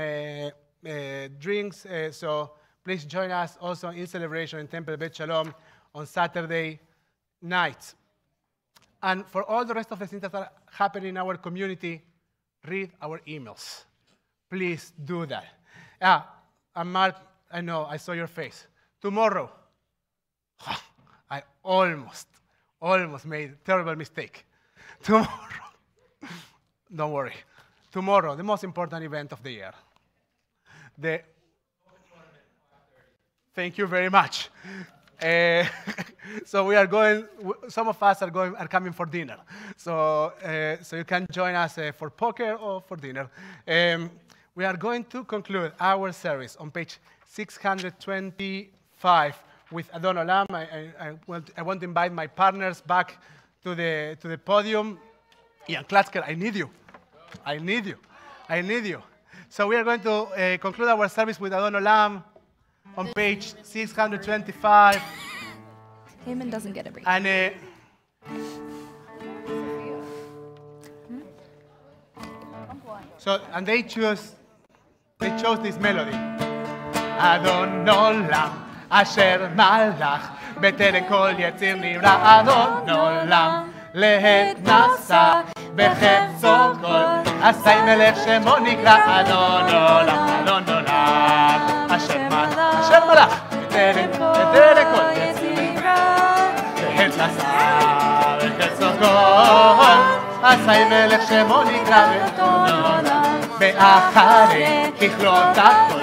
drinks. So please join us also in celebration in Temple Bet Shalom on Saturday night. And for all the rest of the things that are happening in our community, read our emails. Please do that. And Mark, I know, I saw your face. Tomorrow, I almost made a terrible mistake. Tomorrow, don't worry. Tomorrow, the most important event of the year. Thank you very much. So we are going, some of us are coming for dinner. So you can join us for poker or for dinner. We are going to conclude our service on page 625 with Adon Olam. I want to invite my partners back to the podium. Ian Klatzker, I need you. I need you. I need you. So we are going to conclude our service with Adon Olam on page 625. Haman doesn't get a break. And they chose this melody. Adon Olam, Asher Malach, בטרם כל יציר נברא. אדון עולם לעת נשא בחפצו כל, עשי מלך שמו נקרא. אדון עולם, אשר מלך בטרם כל יציר נברא, בעת נשא בחפצו כל, עשי מלך שמו נקרא. אדון עולם באחרי ככלות הכל,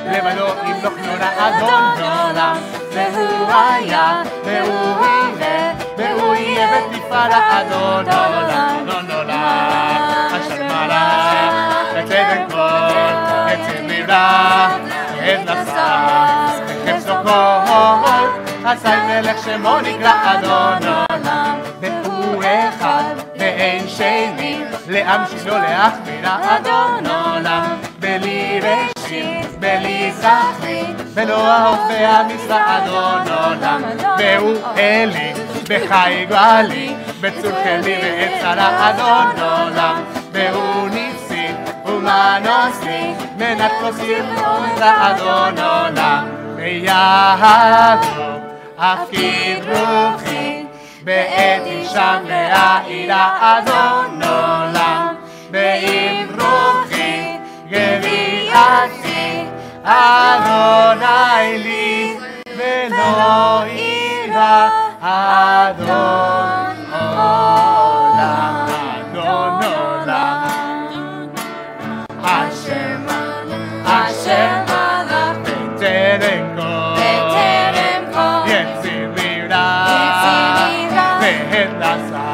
לבדו ימלוך נורא. אדון עולם, והוא היה, והוא יהיה, והוא יהיה ותפארה. אדון עולם, אשר מלך בטרם כל יציר נברא, בעת נשא בחפצו כל, עשי מלך שמו נקרא. אדון עולם והוא אחד ואין שני, לעם שלו להחבירה. אדון עולם בלי ראשית, בלי זכרית, ולא האור והמזרח. אדון עולם והוא אלי, בחי גואלי, בצור חלי ועת צרה. אדון עולם והוא ניסי ומנוסי, מנת כוסי ונקרא. אדון עולם בידו הפקיד רוחי, בעת שם להעירה. אדון עולם בעם רוחי גביעתי, אדוני לי ולא יירא. אדון עולם, אדון עולם, אשר מלך בטרם כל יציר נברא, בעת נשא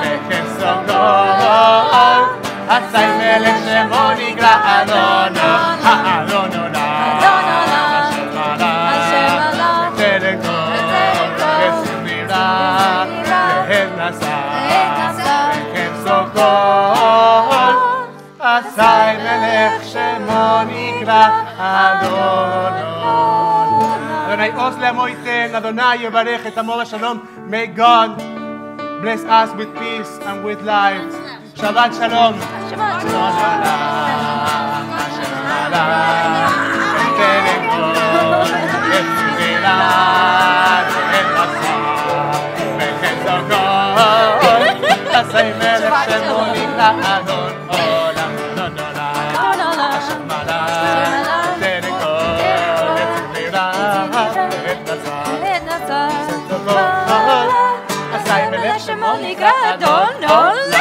בחפצו כל, עשי מלך שמו נקרא. אדון עולם אשר מלך בטרם כל יציר נברא, בעת נשא בחפצו כל, עשי מלך שמו נקרא. אדון עולם. אדוני עוז לעמו ייתן, אדוני יברך את עמו בשלום. May God bless us with peace and with life. Shabbat shalom. Shabbat shalom. אשר מלך בטרם כל יציר נברא, בעת נשא בחפצו כל, עשי מלך שמו נקרא. אדון עולם, אשר מלך בטרם כל יציר נברא, בעת נשא בחפצו כל, עשי מלך שמו נקרא. אדון עולם.